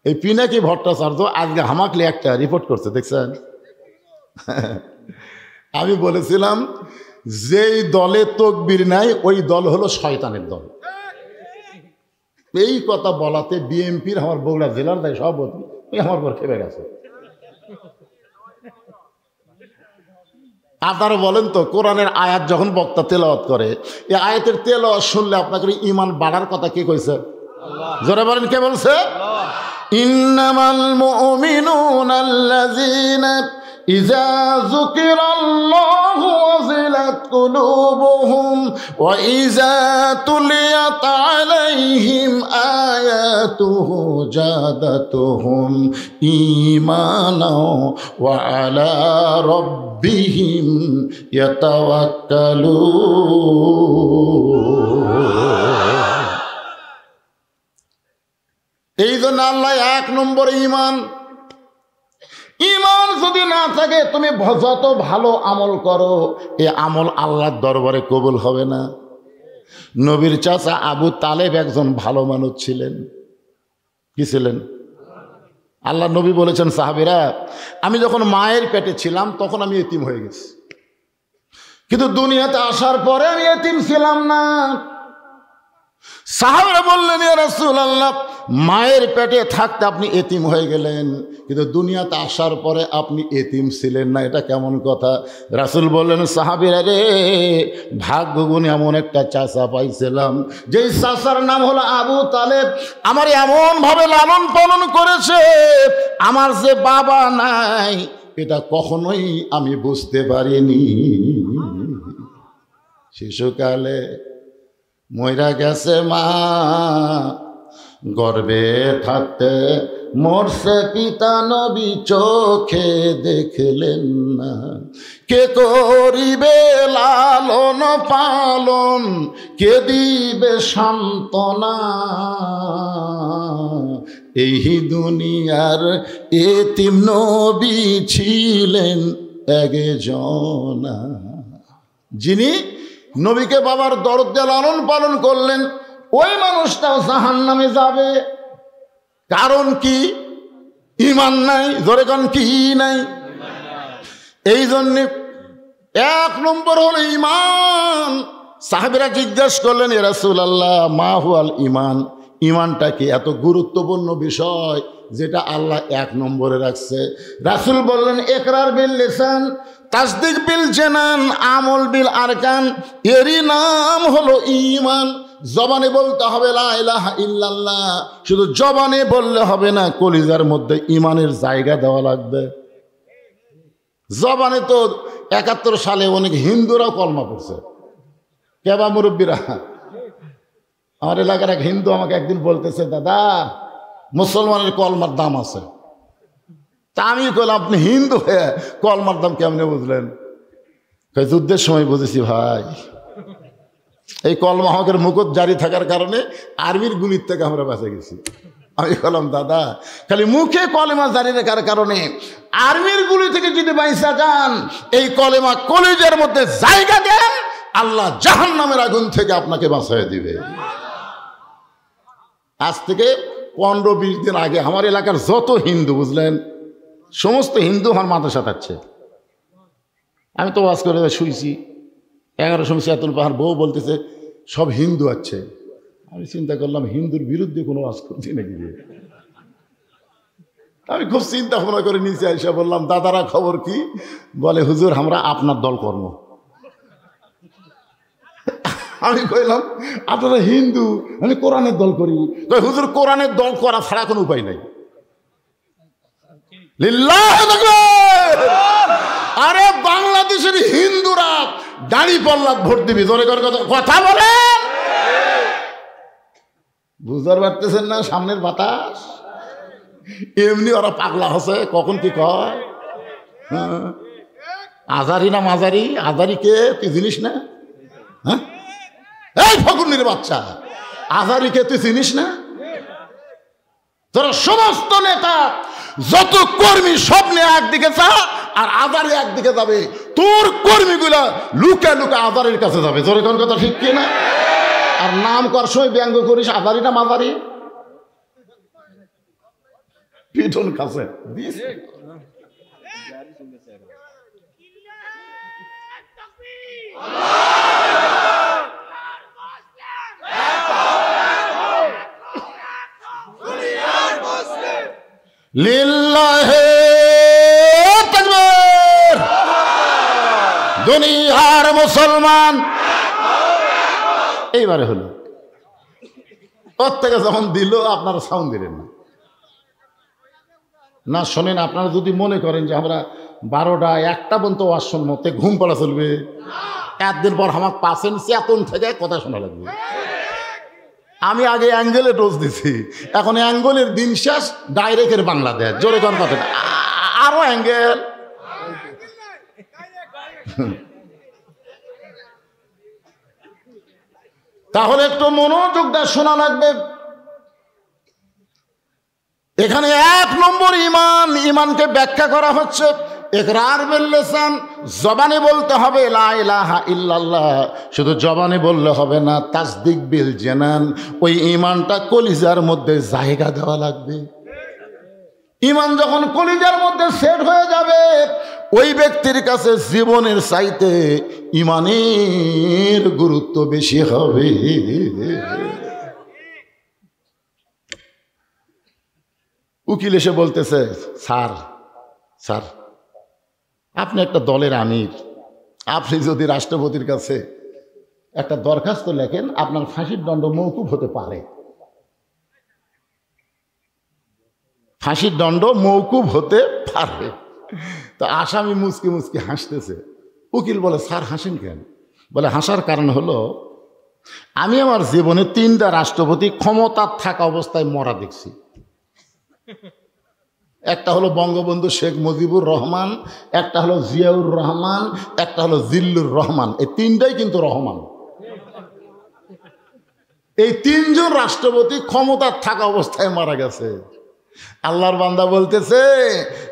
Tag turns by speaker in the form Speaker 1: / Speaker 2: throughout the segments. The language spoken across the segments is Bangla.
Speaker 1: এই পিনাকি ভট্টাচার্য আজকে হামাকলি একটা রিপোর্ট করছে, দেখছেন? আমি বলেছিলাম যেই দলে তকবীর নাই ওই দল হলো শয়তানের দল। এই কথা বলাতে বিএনপির আমার বগুড়া জেলার দায় সভাপতি আমার পর খেপে গেছে। আপনারা বলেন তো, কোরআনের আয়াত যখন বক্তা তেলাওয়াত করে, এই আয়াতের তেলাওয়াত শুনলে আপনাকে ঈমান বাড়ার কথা কে কইছে? জোরে বলেন, কে বলছে? ইন্নামাল মুমিনুনা আল্লাযীনা ইযা যুকিরাল্লাহু ওয়াজিলাত কুলুবুহুম ওয়া ইযা তুলিয়াত আলাইহিম আয়াতুহু জাদাতুহুম ঈমানা ওয়া আলা রাব্বিহিম ইয়াতাওয়াক্কালুন। এই জন্য আল্লাহ 1 নম্বর ঈমান। ঈমান যদি না থাকে তুমি যত ভালো আমল করো, এ আমল আল্লাহর দরবারে কবুল হবে না। নবীর চাচা আবু তালেব একজন ভালো মানুষ ছিলেন। কি ছিলেন? আল্লাহ নবী বলেছেন, সাহাবীরা, আমি যখন মায়ের পেটে ছিলাম তখন আমি এতিম হয়ে গেছি, কিন্তু দুনিয়াতে আসার পরে আমি এতিম ছিলাম না। সাহাবীরা বললেন, ইয়া রাসূলুল্লাহ, মায়ের পেটে থাকতে আপনি এতিম হয়ে গেলেন, কিন্তু দুনিয়াতে আসার পরে আপনি এতিম ছিলেন না, এটা কেমন কথা? রাসূল বললেন, সাহাবীরা রে, ভাগ্যগুণে এমন একটা চাচা পাইছিলাম, যেই চাচার নাম হলো আবু তালেব। আমার এমনভাবে লালন পালন করেছে, আমার যে বাবা নাই এটা কখনোই আমি বুঝতে পারিনি। শিশুকালে মইরা গেছে মা, গর্ভে থাকতে মরছে পিতা, নবী চোখে দেখলেন না। কে করিবে লালন পালন, কে দিবে সান্ত্বনা, এই দুনিয়ার এতিম নবী ছিলেন একজনা। যিনি নবীকে বাবার দরদ দিয়ে লালন পালন করলেন, ওই মানুষটাও জাহান্নামে যাবে। কারণ কি? ঈমান নাই। জোরে কোন কি নাই? এই জন্য 1 নম্বর হলো ঈমান। সাহাবীরা জিজ্ঞেস করলেন, ইয়া রাসূলুল্লাহ, মা হুয়াল ঈমান? ঈমানটা কি? এত গুরুত্বপূর্ণ বিষয় যেটা আল্লাহ 1 নম্বরে রাখছে। রাসূল বললেন, ইকরার বিল লিসান, তাসদিক বিল জানান, আমল বিল আরকান। এরই নাম হলো ঈমান। জবানে বলতে হবে লা ইলাহা ইল্লাল্লাহ, শুধু জবানে বললে হবে না, কলিজার মধ্যে ঈমানের জায়গা দেওয়া লাগবে। জবানে তো 71 সালে অনেক হিন্দুরাও কলমা পড়ছে, কেবা মুরব্বীরা। আমার এলাকার এক হিন্দু আমাকে একদিন বলতেছে, দাদা, মুসলমানের কলমার দাম আছে। তা আমি বললাম, আপনি হিন্দু হয়ে কলমার দাম কেমনে বুঝলেন? যুদ্ধের সময় বুঝেছি ভাই। এই কলমা হকের মুকুট জারি থাকার কারণে আর্মির গুলির থেকে আমরা বেঁচে গেছি। আমি বললাম, দাদা, খালি মুখে কলেমা জারি রাখার কারণে আর্মির গুলি থেকে যদি বাইসা যান, এই কলেমা কলিজার মধ্যে জায়গা দেন, আল্লাহ জাহান্নামের আগুন থেকে আপনাকে বাঁচিয়ে দিবে। আজ থেকে 15-20 দিন আগে আমার এলাকার যত হিন্দু, বুঝলেন, সমস্ত হিন্দু আমার মাদ্রাসা থাকছে। আমি তো ওয়াজ করে শুইছি, 11 সময় সেতুল পাহাড় বউ বলতেছে সব হিন্দু আছে। আমি চিন্তা করলাম, হিন্দুর বিরুদ্ধে কোনো ওয়াজ করছি নাকি? আমি খুব চিন্তা ভাবনা করে নিচে এসে বললাম, দাদারা খবর কি? বলে, হুজুর, আমরা আপনার দল কর্ম। আমি কইলাম, আপনারা হিন্দু, আমি কোরআনের দল করি। হুজুর, কোরআনের দল করা ছাড়া কোনো উপায় নাই। আরে বাংলাদেশের হিন্দুরা দাড়ি পাল্লা ভোট দিবি, জোরে করে কথা বলে। বুঝতে পারতেছেন না সামনের বাতাস? এমনি ওরা পাগলা হচ্ছে, কখন কি কয়। আজারি না মাজারি? আজারি কে তুই জিনিস না? হ্যাঁ, এই ফকুন্নির বাচ্চা, আজারি কে তুই চিনিস না? তোরা সমস্ত নেতা যত কর্মী সব নিয়ে একদিকে যা, আর আজারি একদিকে যাবে। তোর কর্মীগুলা লুকা লুকা আজারির কাছে যাবে। জোরে কোন কথা ঠিক কি না? আর নাম কর সময় ব্যঙ্গ করিস আজারি না মাজারি। পিটন খাচ্ছে দিয়েছে। লিল্লাহে তাকবীর। দুনিয়ার মুসলমান এইবারে হলো, ওর থেকে যখন দিল আপনারা সাউন্ড দিলেন না। না শোনেন, আপনারা যদি মনে করেন যে আমরা 12টা 1টা পর্যন্ত ওয়াজ শুনবো, তে ঘুম পড়া চলবে। একদিন পর আমার পাশেন চেতন থেকে কথা শোনা লাগবে। আমি আগে অ্যাঙ্গেলে ডোজ দিছি, এখন অ্যাঙ্গেলের দিন শেষ, ডাইরেক্টের বাংলাদেশ। জোরে কোন কথা, আরো অ্যাঙ্গেল। তাহলে একটু মনোযোগ দিয়ে শোনা লাগবে। এখানে 1 নম্বর ঈমান, ঈমানকে ব্যাখ্যা করা হচ্ছে ইকরার বিল লিসান, জবানে বলতে হবে লা ইলাহা ইল্লাল্লাহ। শুধু জবানে বললে হবে না, তাসদিক বিল জানান, ওই ঈমানটা কলিজার মধ্যে জায়গা দেওয়া লাগবে। ঈমান যখন কলিজার মধ্যে সেট হয়ে যাবে, ওই ব্যক্তির কাছে জীবনের চাইতে ঈমানের গুরুত্ব বেশি হবে। উকিল এসে বলতেছে, স্যার স্যার আপনি একটা দলের আমির, আপনি যদি রাষ্ট্রপতির কাছে একটা দরখাস্ত লেখেন, আপনার ফাঁসির দণ্ড মওকুফ হতে পারে। ফাঁসির দণ্ড মওকুফ হতে পারে। তো আসামি মুচকি মুচকি হাসতেছে। উকিল বলে, স্যার হাসেন কেন? বলে, হাসার কারণ হলো আমি আমার জীবনে 3টা রাষ্ট্রপতি ক্ষমতার থাকা অবস্থায় মরা দেখছি। একটা হলো বঙ্গবন্ধু শেখ মুজিবুর রহমান, একটা হলো জিয়াউর রহমান, একটা হলো জিল্লুর রহমান। এই 3টাই কিন্তু রহমান। এই 3 জন রাষ্ট্রপতি ক্ষমতার থাকা অবস্থায় মারা গেছে। আল্লাহর বান্দা বলতেছে,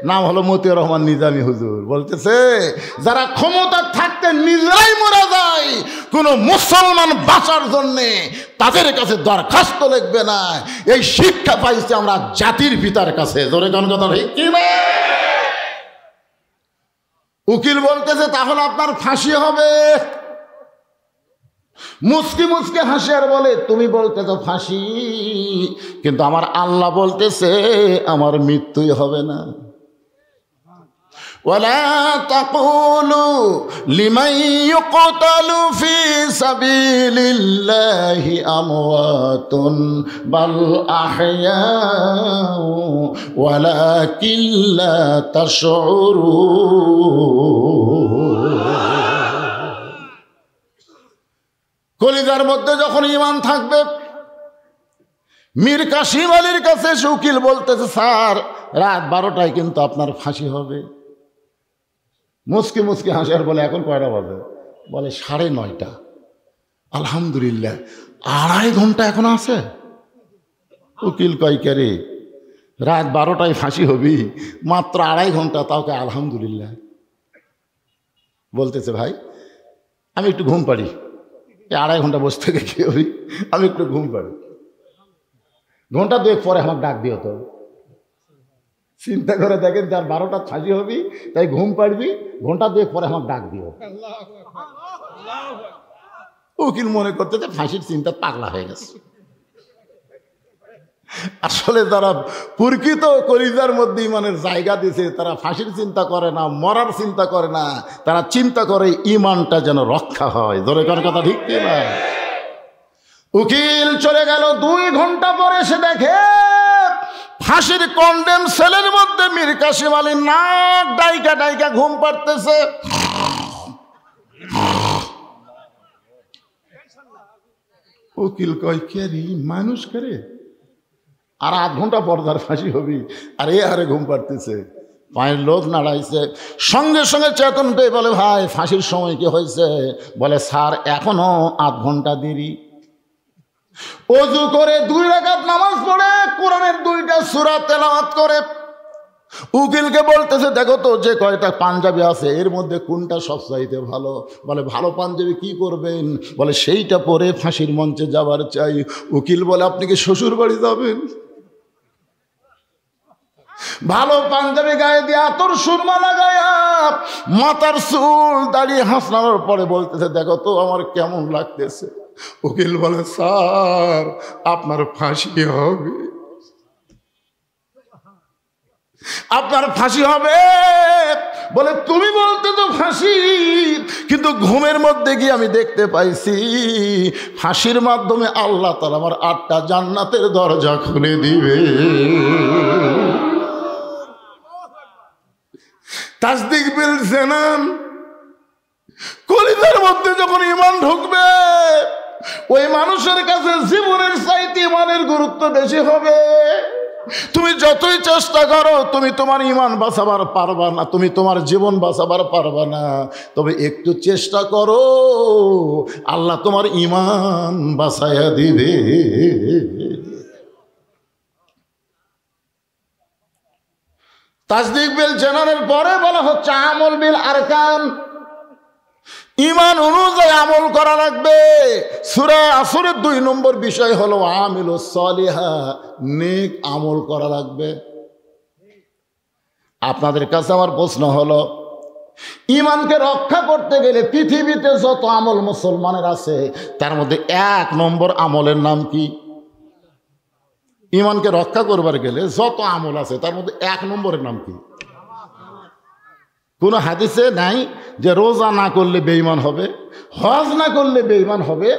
Speaker 1: নাম হলো মতিউর রহমান নিজামী হুজুর, বলতেছে যারা ক্ষমতার থাকতে নিজেরাই মারা যায়, কোন মুসলমান বাঁচার জন্যে তাদের কাছে দরখাস্ত লিখবে না। এই শিক্ষা পাইছি আমরা জাতির পিতার কাছে। জোরে কোন কথা ঠিক কি না? উকিল বলতেছে, তাহলে আপনার ফাঁসি হবে। মুচকি মুচকি হাসি আর বলে, তুমি বলতেছো ফাঁসি, কিন্তু আমার আল্লাহ বলতেছে আমার মৃত্যুই হবে না। ওয়ালা তাকুলু লিমান ইউকতালু ফি সাবিলিল্লাহি আমওয়াতুন বাল আহইয়াউ ওয়ালাকিন লা তাশউরুন। কলিজার মধ্যে যখন ঈমান থাকবে, মীর কাসিম আলীর কাছে উকিল বলতেছে, স্যার রাত 12টায় কিন্তু আপনার ফাঁসি হবে। মুচকি মুচকি হাসি আর বলে, এখন কয়টা বাজে? বলে 9:30। আলহামদুলিল্লাহ, 2.5 ঘন্টা এখন আছে। উকিল কয়, কে রে, রাত 12টায় ফাঁসি হবি, মাত্র 2.5 ঘন্টা, তাও কে আলহামদুলিল্লাহ। বলতেছে, ভাই আমি একটু ঘুম পাড়ি, 2.5 ঘন্টা বসে থেকে কি হবি, আমি একটু ঘুম পাড়ি, ঘন্টা 2 পরে আমার ডাক দিও। তো চিন্তা করে দেখেন, যার 12টা ফাঁসি হবি, তাই ঘুম পাড়বি, ঘন্টা 2 পরে আমার ডাক দিও। উকিল মনে করতে যে ফাঁসির চিন্তা পাগলা হয়ে গেছে। আসলে যারা প্রকৃত কলিজার মধ্যে ইমানের জায়গা দিয়েছে, তারা ফাঁসির চিন্তা করে না, মরার চিন্তা করে না, তারা চিন্তা করে ইমানটা যেন রক্ষা হয়। ধরে করার কথা ঠিক কি না? উকিল চলে গেল। 2 ঘন্টা পরে সে দেখে ফাঁসির কন্ডেম সেলের মধ্যে মীর কাসিম আলী নাক ডাইকা ডাইকা ঘুম পাড়তেছে। উকিল কয়, কে রে, মানুষ করে? আর 8 ঘন্টা পর তার ফাঁসি হবি, আর এ হারে ঘুম পাড়তেছে। পায়ের লোক নাড়াইছে, সঙ্গে সঙ্গে চেতন পেয়ে বলে, ভাই ফাঁসির সময় কি হয়েছে? বলে, স্যার এখনো 8 ঘন্টা দেরি। ওযু করে 2 রাকাত নামাজ পড়ে কোরআনের 2টা সূরা তেলাওয়াত করে উকিলকে বলতেছে, দেখো তো যে কয়টা পাঞ্জাবি আছে এর মধ্যে কোনটা সবচাইতে ভালো? বলে, ভালো পাঞ্জাবি কি করবেন? বলে, সেইটা পরে ফাঁসির মঞ্চে যাবার চাই। উকিল বলে, আপনি কি শ্বশুর বাড়ি যাবেন? ভালো পাঞ্জাবি গায়ে দিয়ে আতর সুরমা লাগায়া মাথার চুল দাঁড়িয়ে হাসনানোর পরে বলতেছে, দেখো তো আমার কেমন লাগতেছে। উকিল বলে, স্যার আপনার ফাঁসি হবে, আপনার ফাঁসি হবে। বলে, তুমি বলতে তো ফাঁসি, কিন্তু ঘুমের মধ্যে গিয়ে আমি দেখতে পাইছি ফাঁসির মাধ্যমে আল্লাহ তাআলা আমার 8টা জান্নাতের দরজা খুলে দিবে। তাসদিক বিল জানান, কলিজার মধ্যে যখন ঈমান ঢুকবে ওই মানুষের কাছে জীবনের চাইতে ঈমানের গুরুত্ব বেশি হবে। তুমি যতই চেষ্টা করো তুমি তোমার ঈমান বাঁচাবার পারবা না, তুমি তোমার জীবন বাঁচাবার পারবা না। তবে একটু চেষ্টা করো, আল্লাহ তোমার ঈমান বাঁচায়া দিবে। তাসদিক বিল জানানের পরে বলা হচ্ছে আমল বিল আরকান, ঈমান অনুযায়ী আমল করা লাগবে। সূরা আসরের 2 নম্বর বিষয় হলো আমিলুস সালিহা, নেক আমল করা লাগবে। আপনাদের কাছে আমার প্রশ্ন হলো, ঈমানকে রক্ষা করতে গেলে পৃথিবীতে যত আমল মুসলমানের আছে তার মধ্যে 1 নম্বর আমলের নাম কি? ঈমানকে রক্ষা করবার গেলে যত আমল আছে তার মধ্যে 1 নম্বরের নাম কি? কোনো হাদিসে নাই যে রোজা না করলে বেঈমান হবে, হজ না করলে বেঈমান হবে,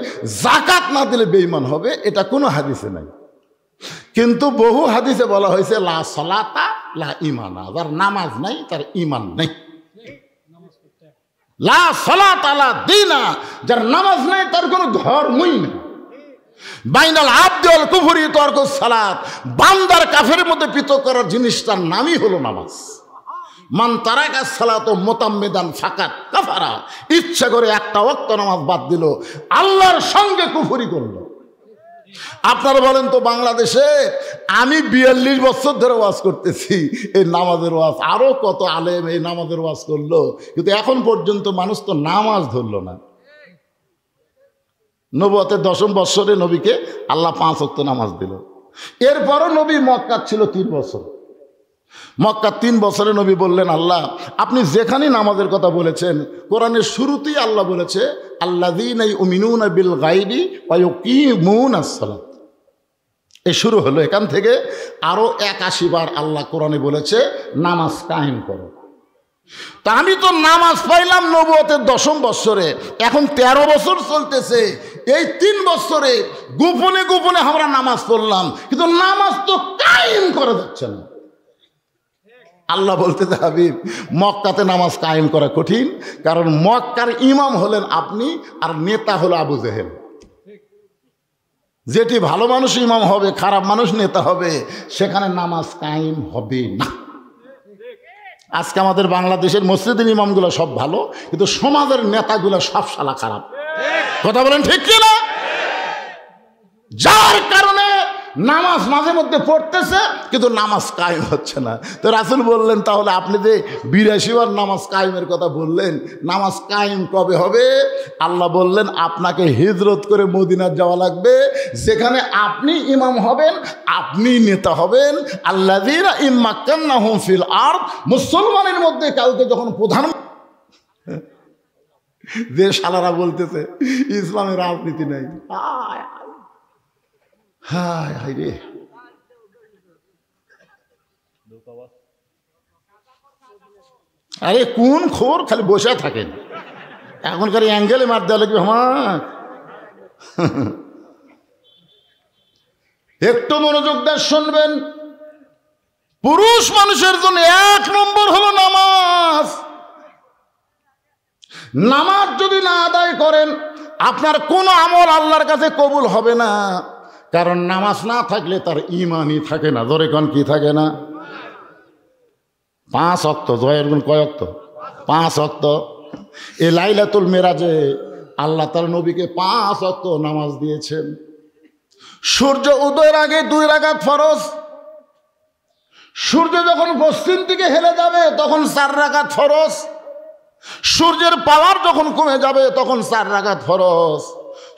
Speaker 1: যাকাত না দিলে বেঈমান হবে, এটা কোনো হাদিসে নাই। কিন্তু বহু হাদিসে বলা হয়েছে লা সালাতা লা ঈমানা, যার নামাজ নাই তার ঈমান নেই। লা সালাতা লা দীনা, যার নামাজ নাই তার কোনো ধর্মই নেই। বাইনাল আবদি ওয়াল কুফরি তারকুস সালাত, বান্দার কাফেরের মধ্যে পৃথক করার জিনিসটার নামই হলো নামাজ। মান তারাকা সালাত মুতাম্মিদান ফাকাত কাফারা, ইচ্ছা করে একটা ওয়াক্ত নামাজ বাদ দিল, আল্লাহর সঙ্গে কুফরি করলো। আপনারা বলেন তো, বাংলাদেশে আমি 42 বছর ধরে ওয়াজ করতেছি, এই নামাজের ওয়াজ, আরো কত আলেম এই নামাজের ওয়াজ করলো, কিন্তু এখন পর্যন্ত মানুষ তো নামাজ ধরলো না। নবুয়তের 10ম বৎসরে নবীকে আল্লাহ 5 ওয়াক্ত নামাজ দিল। এরপরও নবী মক্কা ছিল 3 বছর। মক্কা 3 বছরে নবী বললেন, আল্লাহ আপনি যেখানেই নামাজের কথা বলেছেন, কোরআনের শুরুতেই আল্লাহ বলেছে আল্লাযীনা ইউমিনুনা বিল গায়বি ওয়া ইউকিমুনাস সালাত। এই শুরু হলো এখান থেকে। আরো 81 বার আল্লাহ কোরআনে বলেছে নামাজ কায়েম করো। তা আমি তো নামাজ পাইলাম নবুয়তের 10ম বৎসরে, এখন 13 বছর চলতেছে। এই 3 বছরে গোপনে গোপনে আমরা নামাজ পড়লাম, কিন্তু নামাজ তো কায়েম করা যাচ্ছে না। আল্লাহ বলতেছে, হাবিব মক্কাতে নামাজ কায়েম করা কঠিন, কারণ মক্কার ইমাম হলেন আপনি আর নেতা হলো আবু জেহেল। যেটি ভালো মানুষ ইমাম হবে, খারাপ মানুষ নেতা হবে, সেখানে নামাজ কায়েম হবে না। আজকে আমাদের বাংলাদেশের মসজিদের ইমামগুলো সব ভালো, কিন্তু সমাজের নেতাগুলো সব শালা খারাপ। কথা বলেন ঠিক কি না? যার কারণে নামাজ মাঝে মধ্যে পড়তেছে কিন্তু নামাজ কায়েম হচ্ছে না। তো রাসূল বললেন, তাহলে আপনি যে 82 বার নামাজ কায়েমের কথা বললেন, নামাজ কায়েম কবে হবে? আল্লাহ বললেন, আপনাকে হিজরত করে মদিনা যাওয়া লাগবে, যেখানে আপনি ইমাম হবেন, আপনি নেতা হবেন। আল্লাযীনা ইম্মাক্কান্নাহুম ফিল আরদ, মুসলমানের মধ্যে কাউকে যখন প্রধান, যে শালারা বলতেছে ইসলামের রাজনীতি নাই, হায় হায় রে, আরে কোন খবর খালি বসে থাকেন, এখনকার অ্যাঙ্গেলে মার দেওয়া লাগবে। আমার একটু মনোযোগ দিয়ে শুনবেন। পুরুষ মানুষের জন্য 1 নম্বর হলো নামাজ। নামাজ যদি না আদায় করেন, আপনার কোনো আমল আল্লাহর কাছে কবুল হবে না। কারণ নামাজ না থাকলে তার ঈমানই থাকে না। ধরে কোন কি থাকে না? 5 ওয়াক্ত। জয়ের গুণ কয় ওয়াক্ত? 5 ওয়াক্ত। এই লাইলাতুল মেরাজে আল্লাহ তার নবীকে 5 ওয়াক্ত নামাজ দিয়েছেন। সূর্য উদয়ের আগে 2 রাকাত ফরজ, সূর্য যখন পশ্চিম দিকে হেলে যাবে তখন 4 রাকাত ফরজ, সূর্যের পাওয়ার যখন কমে যাবে তখন 4 রাকাত ফরজ,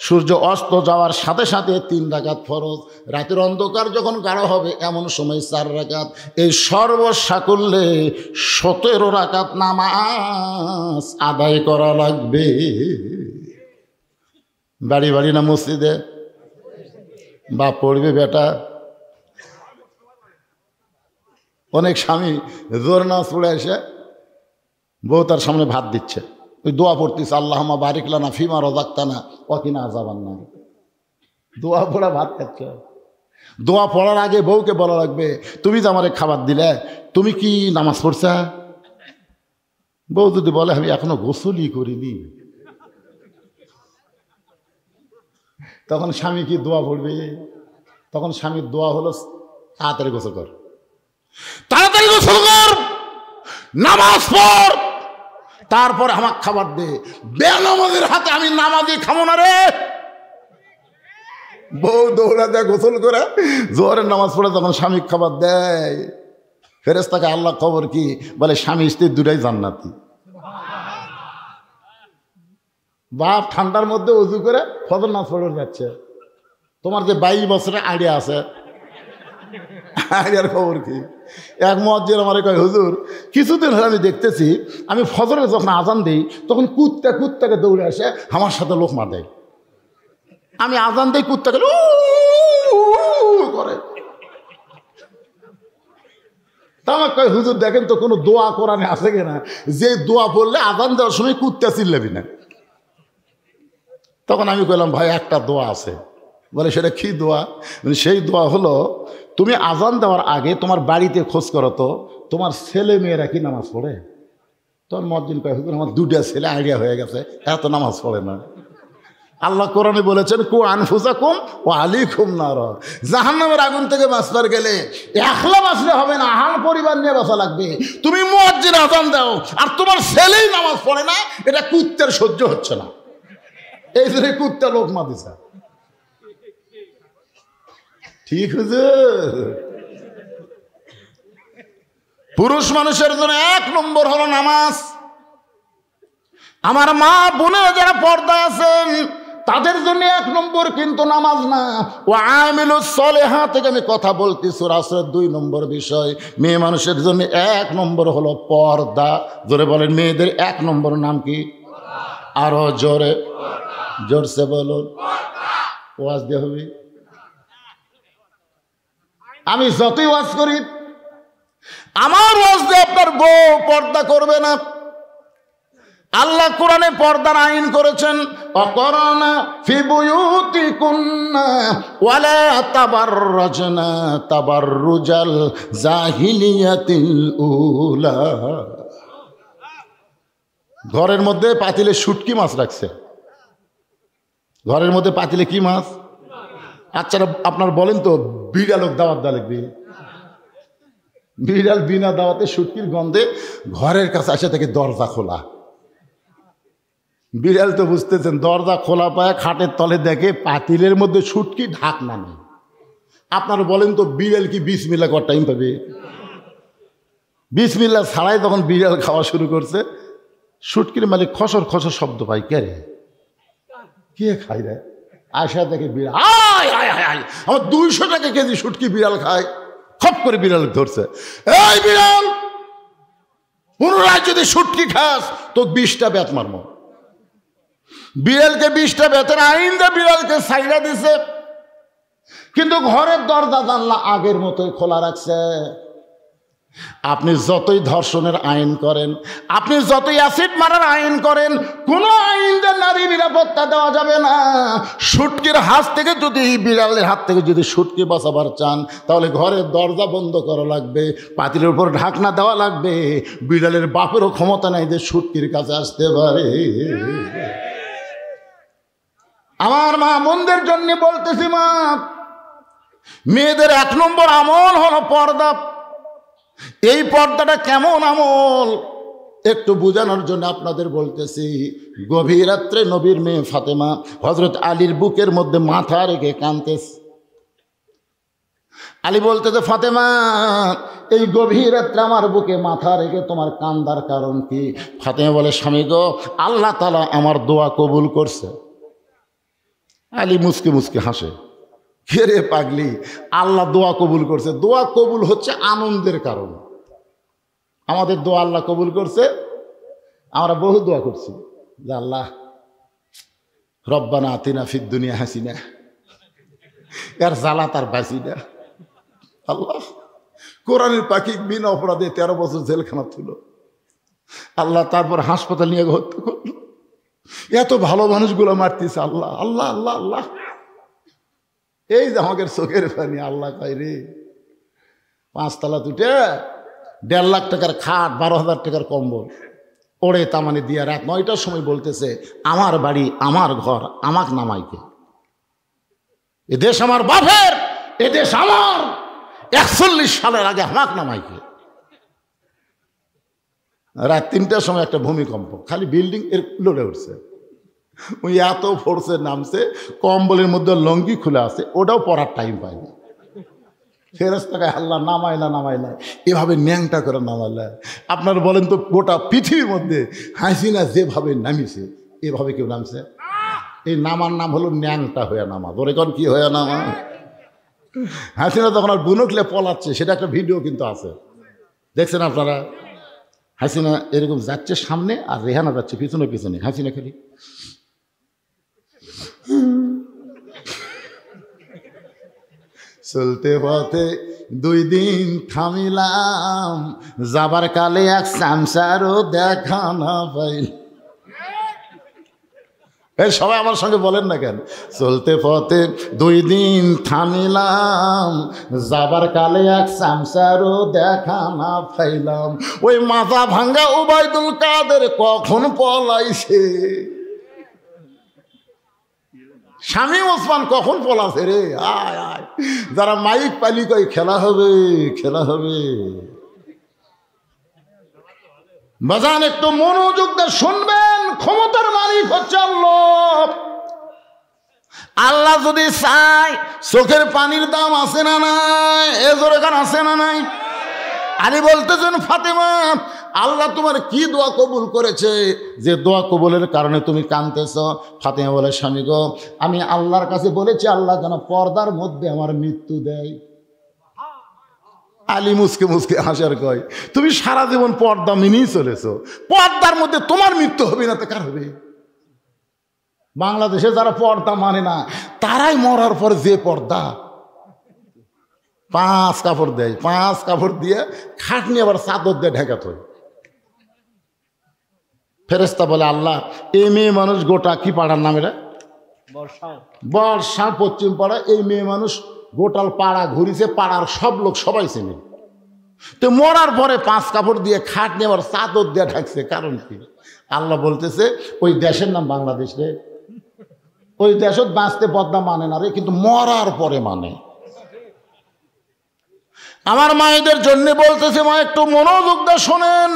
Speaker 1: সূর্য অস্ত যাওয়ার সাথে সাথে 3 রাকাত ফরজ, রাতের অন্ধকার যখন গাঢ় হবে এমন সময় 4 রাকাত, এই সর্বসাকুল্যে 17 রাকাত নামাজ আদায় করা লাগবে। বাড়ি বাড়ি না মসজিদে? বাপ পড়বে বেটা। অনেক স্বামী জোর নামাজ পড়ে এসে বউ তার সামনে ভাত দিচ্ছে, ওই দোয়া পড়তেছে, আল্লাহুম্মা বারিক লানা ফিমা রাযাকতানা ওয়া কিনা আযাবান নার। দোয়া পড়া ভাত খাচ্ছে। দোয়া পড়ার আগে বউকে বলা লাগবে, তুমি তো আমারে খাবার দিলে, তুমি কি নামাজ পড়ছা? বউ যদি বলে আমি এখনো গোসলই করিনি, তখন স্বামী কি দোয়া পড়বে? তখন স্বামীর দোয়া হলো তাড়াতাড়ি গোসল কর, তাড়াতাড়ি গোসল কর, নামাজ পড়, তারপরে আমাকে খাবার দে। বেনামাজের হাতে আমি নামাজই খাবো না রে। বউ দৌড়া দেয় গোসল করে, জোহরের নামাজ পড়ে তখন স্বামী খাবার দেয়। ফেরেশতাকে আল্লাহ খবর কি বলে, স্বামী স্ত্রী দুটাই জান্নাতি। বাপ ঠান্ডার মধ্যে উজু করে ফজর নামাজ পড়ে যাচ্ছে, তোমার যে 22 বছরের আইডিয়া আছে, আইডিয়ার খবর কি? এক মুয়াজ্জিন আমারে কয়, হুজুর কিছুদিন হলে আমি দেখতেছি আমি ফজরে যখন আজান দিই তখন কুত্তাকে দৌড়ে আসে আমার সাথে লোকমা দেয়। আমি আজান দিই, কুত্তাকে করে। তা আমার কয়, হুজুর দেখেন তো কোনো দোয়া কোরআনে আছে কিনা যে দোয়া পড়লে আজান দেওয়ার সময় কুত্তা চিল্লাবি না? তখন আমি কইলাম, ভাই একটা দোয়া আছে। বলে সেটা কি দোয়া? সেই দোয়া হলো, তুমি আজান দেওয়ার আগে তোমার বাড়িতে খোঁজ করো তো তোমার ছেলে মেয়েরা কি নামাজ পড়ে। তখন মুয়াজ্জিন কয়, হুজুর আমার 2টা ছেলে আইডিয়া হয়ে গেছে, এত নামাজ পড়ে না। আল্লাহ কোরআনে বলেছেন, কু আনফুসাকুম ওয়া আলাইকুম নার, জাহান্নামের আগুন থেকে বাঁচবার গেলে একলা বাঁচলে হবে না, আহাল পরিবার নিয়ে বাঁচা লাগবে। তুমি মুয়াজ্জিন আজান দাও আর তোমার ছেলেই নামাজ পড়ে না, এটা কুত্তের সহ্য হচ্ছে না, এই জন্য কুত্তা লোকমা দিছে। ঠিক হুজুর? পুরুষ মানুষের জন্য 1 নম্বর হলো নামাজ। আমার মা বোনেরা যারা পর্দা আছেন তাদের জন্য 1 নম্বর কিন্তু নামাজ না। ওয়া আমিলুস সলিহাত থেকে আমি কথা বলছি, সূরা আসরের 2 নম্বর বিষয়। মেয়ে মানুষের জন্য 1 নম্বর হলো পর্দা। জোরে বলেন, মেয়েদের 1 নম্বর নাম কি? আরো জোরে, জোরসে বলুন। ওয়াজ দিয়ে হবে। আমি যতই ওয়াজ করি, আমার ওয়াজ দিয়ে আপনার বউ পর্দা করবে না। আল্লাহ কোরআনে পর্দার আইন করেছেন, অকরনা ফি বুয়ুতিকুন্না ওয়ালা তাবাররাজনা তাবাররুজাল জাহিলিয়াতিল উলা। ঘরের মধ্যে পাতিলে শুটকি মাছ রাখছে। ঘরের মধ্যে পাতিলে কি মাছ? আচ্ছা আপনার বলেন তো, বিড়ালক দাওয়াত দেওয়া লাগবে? বিড়াল বিনা দাওয়াতে শুটকির গন্ধে ঘরের কাছে আসে থেকে দরজা খোলা। বিড়াল তো বুঝতেছেন, দরজা খোলা পায় খাটের তলে দেখে পাতিলের মধ্যে শুটকি, ঢাকনা নেই। আপনারা বলেন তো, বিড়াল কি বিসমিল্লাহ করার টাইম পাবে? বিসমিল্লাহ ছাড়াই তখন বিড়াল খাওয়া শুরু করছে। শুটকির মালিক খসর খসর শব্দ পাই, কে রে, কে খাই রে? আয়সা দেখে বিড়াল, আয় আয় আয় আয়, আমার 200 টাকা কেজি শুটকি বিড়াল খায়। খপ করে বিড়াল ধরছে, এই বিড়াল, পুনরায় যদি শুটকি খাস তো 20টা বেত মারবো। বিড়ালকে 20টা বেতের আইন দিয়ে বিড়ালকে সাইরা দিছে, কিন্তু ঘরের দরজা জানলা আগের মতোই খোলা রাখছে। আপনি যতই ধর্ষণের আইন করেন, আপনি যতই অ্যাসিড মারার আইন করেন, কোনো আইন দিয়ে নারী নিরাপত্তা দেওয়া যাবে না। শুটকির হাত থেকে যদি, বিড়ালের হাত থেকে যদি শুটকি বাঁচাবার চান, তাহলে ঘরের দরজা বন্ধ করা লাগবে, পাতিলের উপর ঢাকনা দেওয়া লাগবে। বিড়ালের বাপেরও ক্ষমতা নাই যে শুটকির কাছে আসতে পারে। আমার মা বোনদের জন্য বলতেছি, মা, মেয়েদের 1 নম্বর আমল হলো পর্দা। এই পর্দাটা কেমন আমল একটু বোঝানোর জন্য আপনাদের বলতেছি। গভীর রাত্রে নবীর মেয়ে ফাতেমা হযরত আলীর বুকের মধ্যে মাথা রেখে কাঁদতেছে। আলী বলতেছে, ফাতেমা, এই গভীর রাত্রে আমার বুকে মাথা রেখে তোমার কান্দার কারণ কি? ফাতেমা বলে, স্বামী গো, আল্লাহ তাআলা আমার দোয়া কবুল করছে। আলী মুসকে মুসকে হাসে, কে রে পাগলি, আল্লাহ দোয়া কবুল করছে। দোয়া কবুল হচ্ছে আনন্দের কারণ। আমাদের দোয়া আল্লাহ কবুল করছে, আমরা বহু দোয়া করছি যে আল্লাহ রব্বানা আতিনা ফিদ দুনিয়া হাসিনা, এর জ্বালা তার বাঁচি না। আল্লাহ কোরআনের পাখি বিনা অপরাধে 13 বছর জেলখানা ছিল, আল্লাহ তারপর হাসপাতাল নিয়ে হত্যা করল। এত ভালো মানুষগুলো মারতেছে আল্লাহ আল্লাহ আল্লাহ আল্লাহ। এই যে আমাদের চোখের পানি, আল্লাহ কয় রে 5 তলা তুটে 1.5 লাখ টাকার খাট, 12,000 টাকার কম্বল ওড়ে তামানে দিয়া রাত 9টার সময় বলতেছে আমার বাড়ি আমার ঘর আমাক নামাইকে, এদেশ আমার বাপের, এদেশ আমার, 41 সালের আগে আমাক নামাইকে। রাত 3টার সময় একটা ভূমিকম্প, খালি বিল্ডিং এর লড়ে উঠছে, ওই এত ফোর্সে নামছে, কম্বলের মধ্যে লঙ্গি খুলে আছে, ওটাও পরার টাইম পায়নি। ফেরেশতাকে আল্লাহ নামাইলা নামাইলা, এভাবে ন্যাংটা করে নামাইলা। আপনার বলেন তো গোটা পৃথিবীর মধ্যে হাসিনা যেভাবে নামিছে এভাবে কেউ নামছে? এই নামার নাম হলো ন্যাংটা হয়ে নামা। ধরে কোন কি হয়ে নামা? হাসিনা তখন আর বুনকলে পলাচ্ছে, সেটা একটা ভিডিও কিন্তু আছে, দেখছেন আপনারা? হাসিনা এরকম যাচ্ছে সামনে আর রেহানা যাচ্ছে পিছনে পিছনে, হাসিনা খালি চলতে পথে 2 দিন থামিলাম, যাবার কালে এক সামসারও দেখা না পাইল। এই সবাই আমার সঙ্গে বলেন না কেন? চলতে পথে 2 দিন থামিলাম, যাবার কালে এক সামসারও দেখা না পাইলাম। ওই মাথা ভাঙ্গা ওবায়দুল কাদের কখন পলাইছে, শামীম ওসমান কখন পলাছে রে? আয় আয়, যারা মাইক পালি কই খেলা হবে খেলা হবে। বাজান একটু মনোযোগ দিয়ে শুনবেন, ক্ষমতার মালিক হচ্ছে আল্লাহ। আল্লাহ যদি চায় চোখের পানির দাম আছে না নাই? এ জোরে গান আছে না নাই? আলী বলতেছেন ফাতেমা আল্লাহ তোমার কি দোয়া কবুল করেছে যে দোয়া কবুলের কারণে তুমি কাঁদতেছ? ফাতেমা বলে স্বামী গো, আমি আল্লাহর কাছে বলেছি আল্লাহ যেন পর্দার মধ্যে আমার মৃত্যু দেয়। আলী মুসকে মুসকে হাসার কয়, তুমি সারা জীবন পর্দা মেনেই চলেছো, পর্দার মধ্যে তোমার মৃত্যু হবে না তো কার হবে? বাংলাদেশে যারা পর্দা মানে না তারাই মরার পর যে পর্দা 5 কাপড় দেয়, 5 কাপড় দিয়ে খাটনি আবার চাদর দিয়ে ঢেকা থয়। ফেরেশতা বলে আল্লাহ এই মেয়ে মানুষ গোটা কি পাড়ার নাম এটা? বর্ষা পশ্চিম পাড়া। এই মেয়ে মানুষ গোটাল পাড়া ঘুরিছে, পাড়ার সব লোক সবাই চেনে। তো মরার পরে 5 কাপড় দিয়ে খাট নিয়ে আবার চাদর দিয়ে ঢাকছে, কারণ কি? আল্লাহ বলতেছে ওই দেশের নাম বাংলাদেশ রে, ওই দেশত বাঁচতে পর্দা মানে না রে, কিন্তু মরার পরে মানে। আমার মায়েদের জন্য বলতেছে, মা একটু মনোযোগ দিয়ে শোনেন।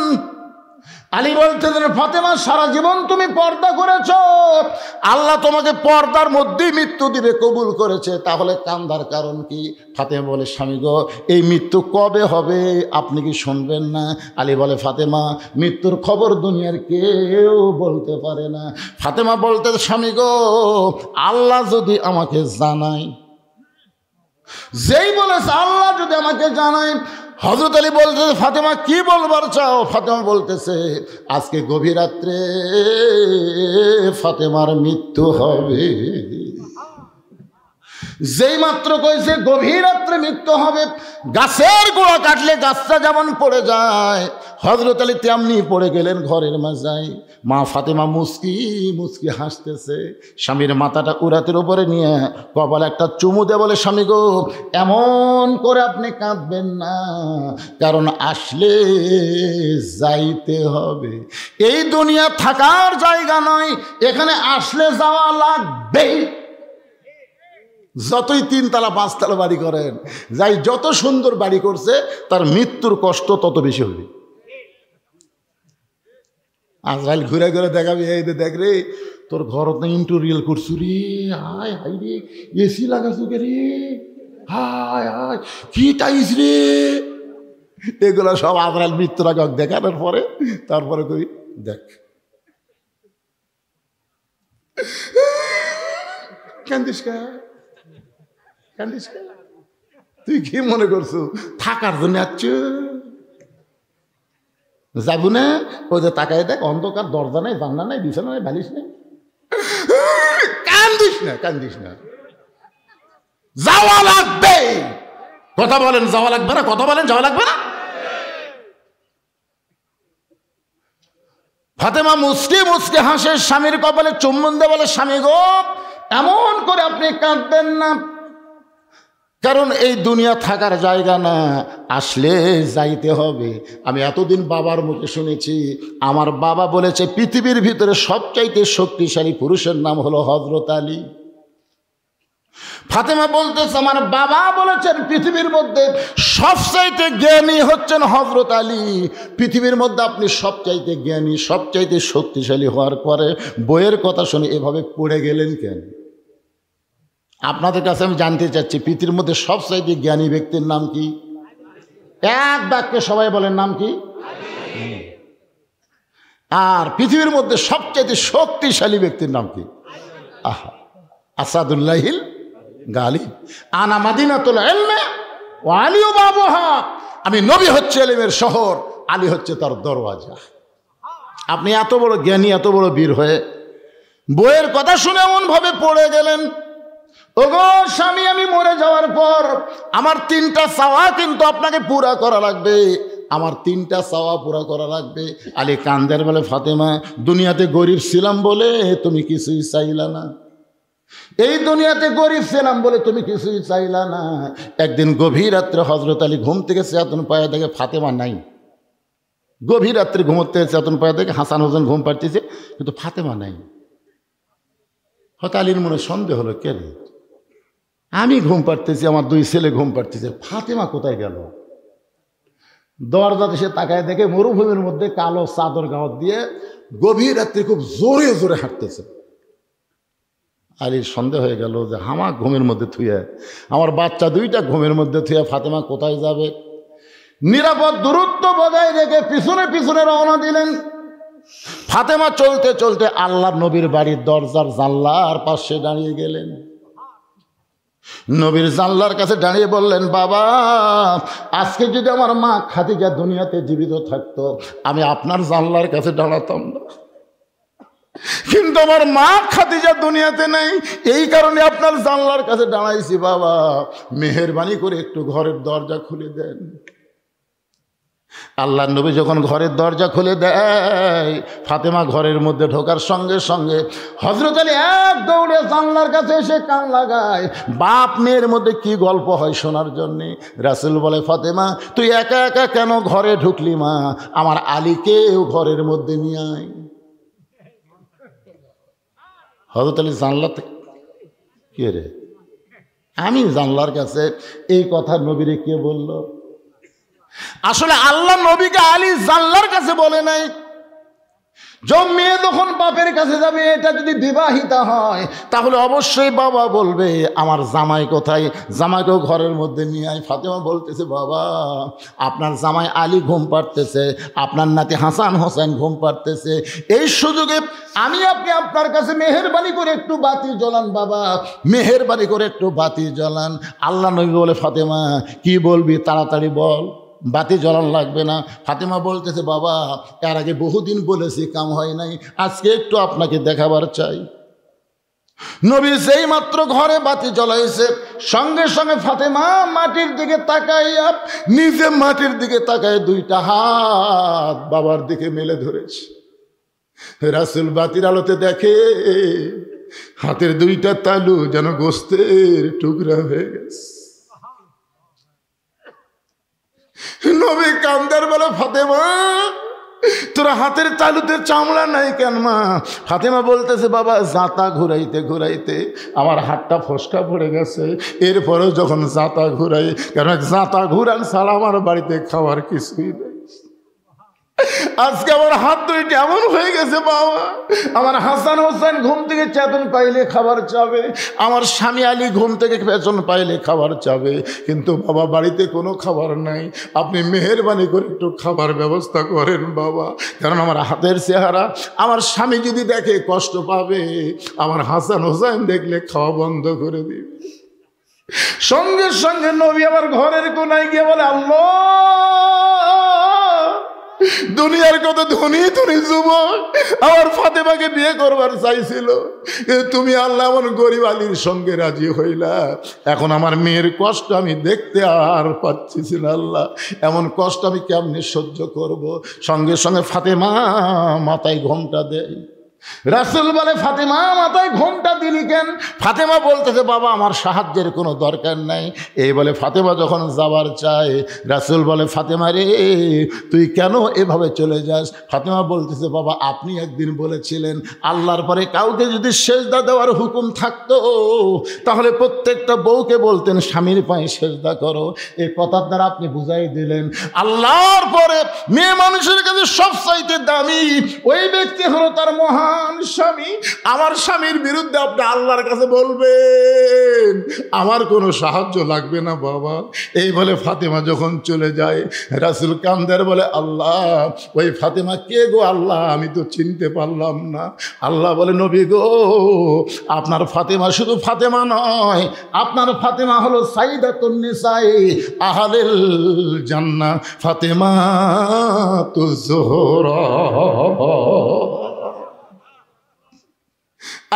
Speaker 1: আলী বলতেছেন ফাতেমা সারা জীবন তুমি পর্দা করেছ, আল্লাহ তোমাকে পর্দার মধ্যেই মৃত্যু দিবে কবুল করেছে, তাহলে কান্দার কারণ কি? ফাতেমা বলে স্বামী গো এই মৃত্যু কবে হবে আপনি কি শুনবেন না? আলী বলে ফাতেমা মৃত্যুর খবর দুনিয়ার কেউ বলতে পারে না। ফাতেমা বলতে স্বামী গো আল্লাহ যদি আমাকে জানায়, যেই বলেছে আল্লাহ যদি আমাকে জানায়। হযরত আলী বলতেছে ফাতেমা কি বলবার চাও? ফাতেমা বলতেছে আজকে গভীর রাত্রে ফাতেমার মৃত্যু হবে। যেই মাত্র কইছে গভীর রাত্রে মৃত্যু হবে, গাছের গোড়া কাটলে গাছটা যেমন পড়ে যায়, হযরত আলী তেমনি পড়ে গেলেন ঘরের মাঝায়। মা ফাতেমা মুস্কি মুস্কি হাসতেছে, স্বামীর মাথাটা উরাতের উপরে নিয়ে কপালে একটা চুমু দিয়ে বলে স্বামী গো এমন করে আপনি কাঁদবেন না, কারণ আসলে যাইতে হবে। এই দুনিয়া থাকার জায়গা নয়, এখানে আসলে যাওয়া লাগবেই। যতই 3 তলা 5 তলা বাড়ি করেন, যাই যত সুন্দর বাড়ি করছে তার মৃত্যুর কষ্ট তত বেশি হবে। আজরাইল ঘুরে ঘুরে দেখাবি, এই দেখ রে তোর ঘর তো ইন্টেরিয়র করছু রে, হায় হাই রে এসি লাগাছু কে রে, হায় হায় কি টাইস রে। এগুলো সব আজরাইল মৃত্যুর আগে দেখানোর পরে তারপরে কই দেখ কান্দিস কে, কান্দিস কে? তুই কি মনে করছো থাকার জন্য আসছ? যাবো না? ওই যে তাকায় দেখ, অন্ধকার, দরজা নাই, জানলা নাই, বিছানা নাই, বালিশ নেই। কান্দিস না, কান্দিস না, যাওয়া লাগবে। কথা বলেন যাওয়া লাগবে না? কথা বলেন যাওয়া লাগবে না? ফাতেমা মুচকি মুচকি হাসে, স্বামীর কপালে চুম্বন দিয়ে বলে, স্বামী গো, এমন করে আপনি কাঁদবেন না, কারণ এই দুনিয়া থাকার জায়গা না, আসলে যাইতে হবে। আমি এতদিন বাবার মুখে শুনেছি, আমার বাবা বলেছে পৃথিবীর ভিতরে সবচাইতে শক্তিশালী পুরুষের নাম হলো হযরত আলী। ফাতেমা বলতেছে, আমার বাবা বলেছেন পৃথিবীর মধ্যে সবচাইতে জ্ঞানী হচ্ছেন হযরত আলী। পৃথিবীর মধ্যে আপনি সবচাইতে জ্ঞানী, সবচাইতে শক্তিশালী হওয়ার পরে বইয়ের কথা শুনে এভাবে পড়ে গেলেন কেন? আপনাদের কাছে আমি জানতে চাচ্ছি, পৃথিবীর মধ্যে সবচাইতে জ্ঞানী ব্যক্তির নাম কি? এক বাক্যে সবাই বলেন, নাম কি? আর পৃথিবীর মধ্যে সবচাইতে শক্তিশালী ব্যক্তির নাম কি? আহা, আসাদুল্লাহিল গালিব। আনা মাদিনাতুল ইলমি ওয়া আলিউ বাবুহা। আমি নবী হচ্ছে ইলমের শহর, আলী হচ্ছে তার দরওয়াজা। আপনি এত বড় জ্ঞানী, এত বড় বীর হয়ে বইয়ের কথা শুনে এমন ভাবে পড়ে গেলেন। ওগো স্বামী, আমি মরে যাওয়ার পর আমার 3টা চাওয়া কিন্তু আপনাকে পুরা করা লাগবে, আমার 3টা চাওয়া পুরা করা লাগবে। আলী কান্দের বলে, ফাতেমা, দুনিয়াতে গরিব ছিলাম বলে তুমি কিছুই চাইলা না, এই দুনিয়াতে গরিব ছিলাম বলে তুমি কিছুই চাইলা না। একদিন গভীর রাত্রে হযরত আলী ঘুম থেকে চেতন পায়ে দেখে ফাতেমা নাই। গভীর রাত্রে ঘুমোতে চেতন পায়ে দেখে হাসান হোসেন ঘুম পাড়তেছে, কিন্তু ফাতেমা নাই। হয়তো আলীর মনে সন্দেহ হলো, কে রে, আমি ঘুম পাড়তেছি, আমার 2 ছেলে ঘুম পাড়তেছে, ফাতেমা কোথায় গেল? দরজাতে সে তাকায় দেখে মরুভূমির মধ্যে কালো চাদর গাঁত দিয়ে গভীর রাত্রে খুব জোরে জোরে হাঁটতেছে। আলীর সন্দেহ হয়ে গেল যে হামা ঘুমের মধ্যে থুয়ে, আমার বাচ্চা 2টা ঘুমের মধ্যে থুয়ে ফাতেমা কোথায় যাবে? নিরাপদ দূরত্ব বজায় রেখে পিছনে পিছনে রওনা দিলেন। ফাতেমা চলতে চলতে আল্লাহর নবীর বাড়ির দরজার জানলার পাশে দাঁড়িয়ে গেলেন। নবীর জানলার কাছে দাঁড়িয়ে বললেন, বাবা, আজকে যদি আমার মা খাদিজা দুনিয়াতে জীবিত থাকতো, আমি আপনার জানলার কাছে দাঁড়াতাম না, কিন্তু আমার মা খাদিজা দুনিয়াতে নেই, এই কারণে আপনার জানলার কাছে দাঁড়াইছি। বাবা, মেহেরবানি করে একটু ঘরের দরজা খুলে দেন। আল্লাহর নবী যখন ঘরের দরজা খুলে দেয়, ফাতেমা ঘরের মধ্যে ঢোকার সঙ্গে সঙ্গে হযরত আলী এক দৌড়ে জানলার কাছে এসে কান লাগায়। বাপ মেয়ের মধ্যে কি গল্প হয় শোনার জন্যে। রাসূল বলে, ফাতেমা, তুই একা একা কেন ঘরে ঢুকলি মা? আমার আলীকেও ঘরের মধ্যে নিয়ে আয়। হযরত আলী জানলাতে, কে রে, আমি জানলার কাছে, এই কথা নবীরে কে বলল? আসলে আল্লাহ নবীকে আলী জানলার কাছে বলে নাই। মেয়ে যখন বাপের কাছে যাবে, এটা যদি বিবাহিতা হয়, তাহলে অবশ্যই বাবা বলবে, আমার জামাই কোথায়? জামাইকেও ঘরের মধ্যে নিয়ে আয়। ফাতেমা বলতেছে, বাবা, আপনার জামাই আলী ঘুম পাড়তেছে, আপনার নাতি হাসান হোসেন ঘুম পাড়তেছে, এই সুযোগে আপনি আপনার কাছে মেহেরবানি করে একটু বাতি জ্বলান বাবা, মেহেরবানি করে একটু বাতি জ্বলান। আল্লাহ নবী বলে, ফাতেমা, কি বলবি, তাড়াতাড়ি বল, বাতি জ্বলান লাগবে না। ফাতেমা বলতেছে, বাবা, এর আগে বহুদিন বলেছি, কাম হয় নাই, আজকে একটু আপনাকে দেখাবার চাই। নবী সেই মাত্র ঘরে বাতি জ্বলাইছে, সঙ্গে সঙ্গে ফাতেমা মাটির দিকে তাকাইয়া, নিজে মাটির দিকে তাকায় 2টা হাত বাবার দিকে মেলে ধরেছে। রাসূল বাতির আলোতে দেখে হাতের 2টা তালু যেন গোস্তের টুকরা হয়ে গেছে। নবী কান্দার বলে, ফাতেমা, তোর হাতের তালুতে চামড়া নাই কেন মা? ফাতেমা বলতেছে, বাবা, জাঁতা ঘুরাইতে ঘুরাইতে আমার হাতটা ফসকা পড়ে গেছে, এরপরেও যখন জাঁতা ঘুরাই, কারণ জাঁতা ঘুরান ছাড়া আমার বাড়িতে খাওয়ার কিছুই নেই। আজকে আমার হাত দুইটা এমন হয়ে গেছে বাবা, আমার হাসান হোসেন ঘুম থেকে চেতন পাইলে খাবার চাবে, আমার স্বামী আলী ঘুম থেকে চেতন পাইলে খাবার চাবে, কিন্তু বাবা বাড়িতে কোনো খাবার নাই। আপনি মেহেরবানি করে একটু খাবার ব্যবস্থা করেন বাবা, কারণ আমার হাতের চেহারা আমার স্বামী যদি দেখে কষ্ট পাবে, আমার হাসান হোসেন দেখলে খাওয়া বন্ধ করে দিবে। সঙ্গে সঙ্গে নবী আমার ঘরের কোনায় গিয়ে বলে, আল্লাহ, দুনিয়ার কত ধনী ধনী যুবক আমার ফাতেমাকে বিয়ে করবার চাইছিল, তুমি আল্লাহ এমন গরিব আলীর সঙ্গে রাজি হইলা। এখন আমার মেয়ের কষ্ট আমি দেখতে আর পাচ্ছি না আল্লাহ, এমন কষ্ট আমি কেমনে সহ্য করব। সঙ্গে সঙ্গে ফাতেমা মাথায় ঘোমটা দেয়। রাসূল বলে, ফাতেমা মাথায় ঘোমটা দিলি কেন? ফাতেমা বলতেছে, বাবা আমার সাহায্যের কোনো দরকার নাই। এই বলে ফাতেমা যখন যাবার চায়, রাসূল বলে, ফাতেমা রে তুই কেন এভাবে চলে যাস? ফাতেমা বলতেছে, বাবা আপনি একদিন বলেছিলেন আল্লাহর পরে কাউকে যদি সেজদা দেওয়ার হুকুম থাকতো তাহলে প্রত্যেকটা বউকে বলতেন স্বামীর পায়ে সেজদা করো। এই কথার দ্বারা আপনি বুঝাই দিলেন আল্লাহর পরে মেয়ে মানুষের কাছে সবচাইতে দামি ওই ব্যক্তি হলো তার মহান স্বামী। আমার স্বামীর বিরুদ্ধে আপনি আল্লাহর কাছে বলবেন, আমার কোনো সাহায্য লাগবে না বাবা। এই বলে ফাতেমা যখন চলে যায়, রাসূল কান্দের বলে, আল্লাহ ওই ফাতেমা কে গো আল্লাহ, আমি তো চিনতে পারলাম না। আল্লাহ বলে, নবী গো আপনার ফাতেমা শুধু ফাতেমা নয়, আপনার ফাতেমা হলো সাইয়্যিদাতুন নিসাই আহলিল জান্নাহ ফাতেমাতুজ যোহরা।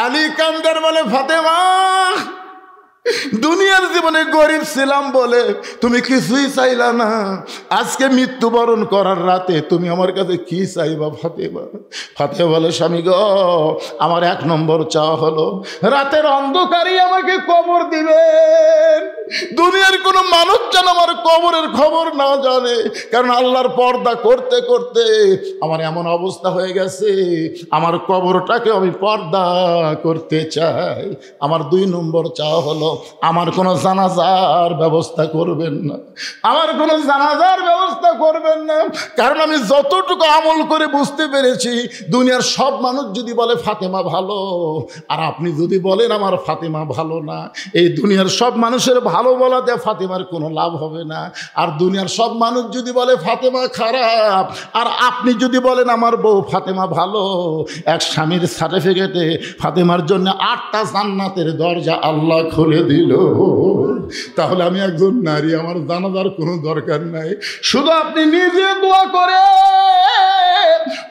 Speaker 1: আলী কান্দার বলে, ফাতেমা দুনিয়ার জীবনে গরিব ছিলাম বলে তুমি কিছুই চাইলা না, আজকে মৃত্যুবরণ করার রাতে তুমি আমার কাছে কি চাইবা ফাতেমা? ফাতেমা বলে, স্বামী গো আমার এক নম্বর চাওয়া হলো রাতের অন্ধকারই আমাকে কবর দিবেন, দুনিয়ার কোনো মানুষ যেন আমার কবরের খবর না জানে, কারণ আল্লাহর পর্দা করতে করতে আমার এমন অবস্থা হয়ে গেছে, আমার কবরটাকে আমি পর্দা করতে চাই। আমার দুই নম্বর চাওয়া হলো আমার কোনো জানাজার ব্যবস্থা করবেন না, আমার কোনো জানাজার ব্যবস্থা করবেন না, কারণ আমি যতটুকু আমল করে বুঝতে পেরেছি দুনিয়ার সব মানুষ যদি বলে ফাতেমা ভালো, আর আপনি যদি বলেন আমার ফাতেমা ভালো না, এই দুনিয়ার সব মানুষের ভালো বলাতে ফাতেমার কোনো লাভ হবে না। আর দুনিয়ার সব মানুষ যদি বলে ফাতেমা খারাপ, আর আপনি যদি বলেন আমার বউ ফাতেমা ভালো, এক স্বামীর সার্টিফিকেটে ফাতেমার জন্য 8টা জান্নাতের দরজা আল্লাহ খুলে দিল। তাহলে আমি একজন নারী, আমার জানাজার কোনো দরকার নাই, শুধু আপনি নিজে দোয়া করে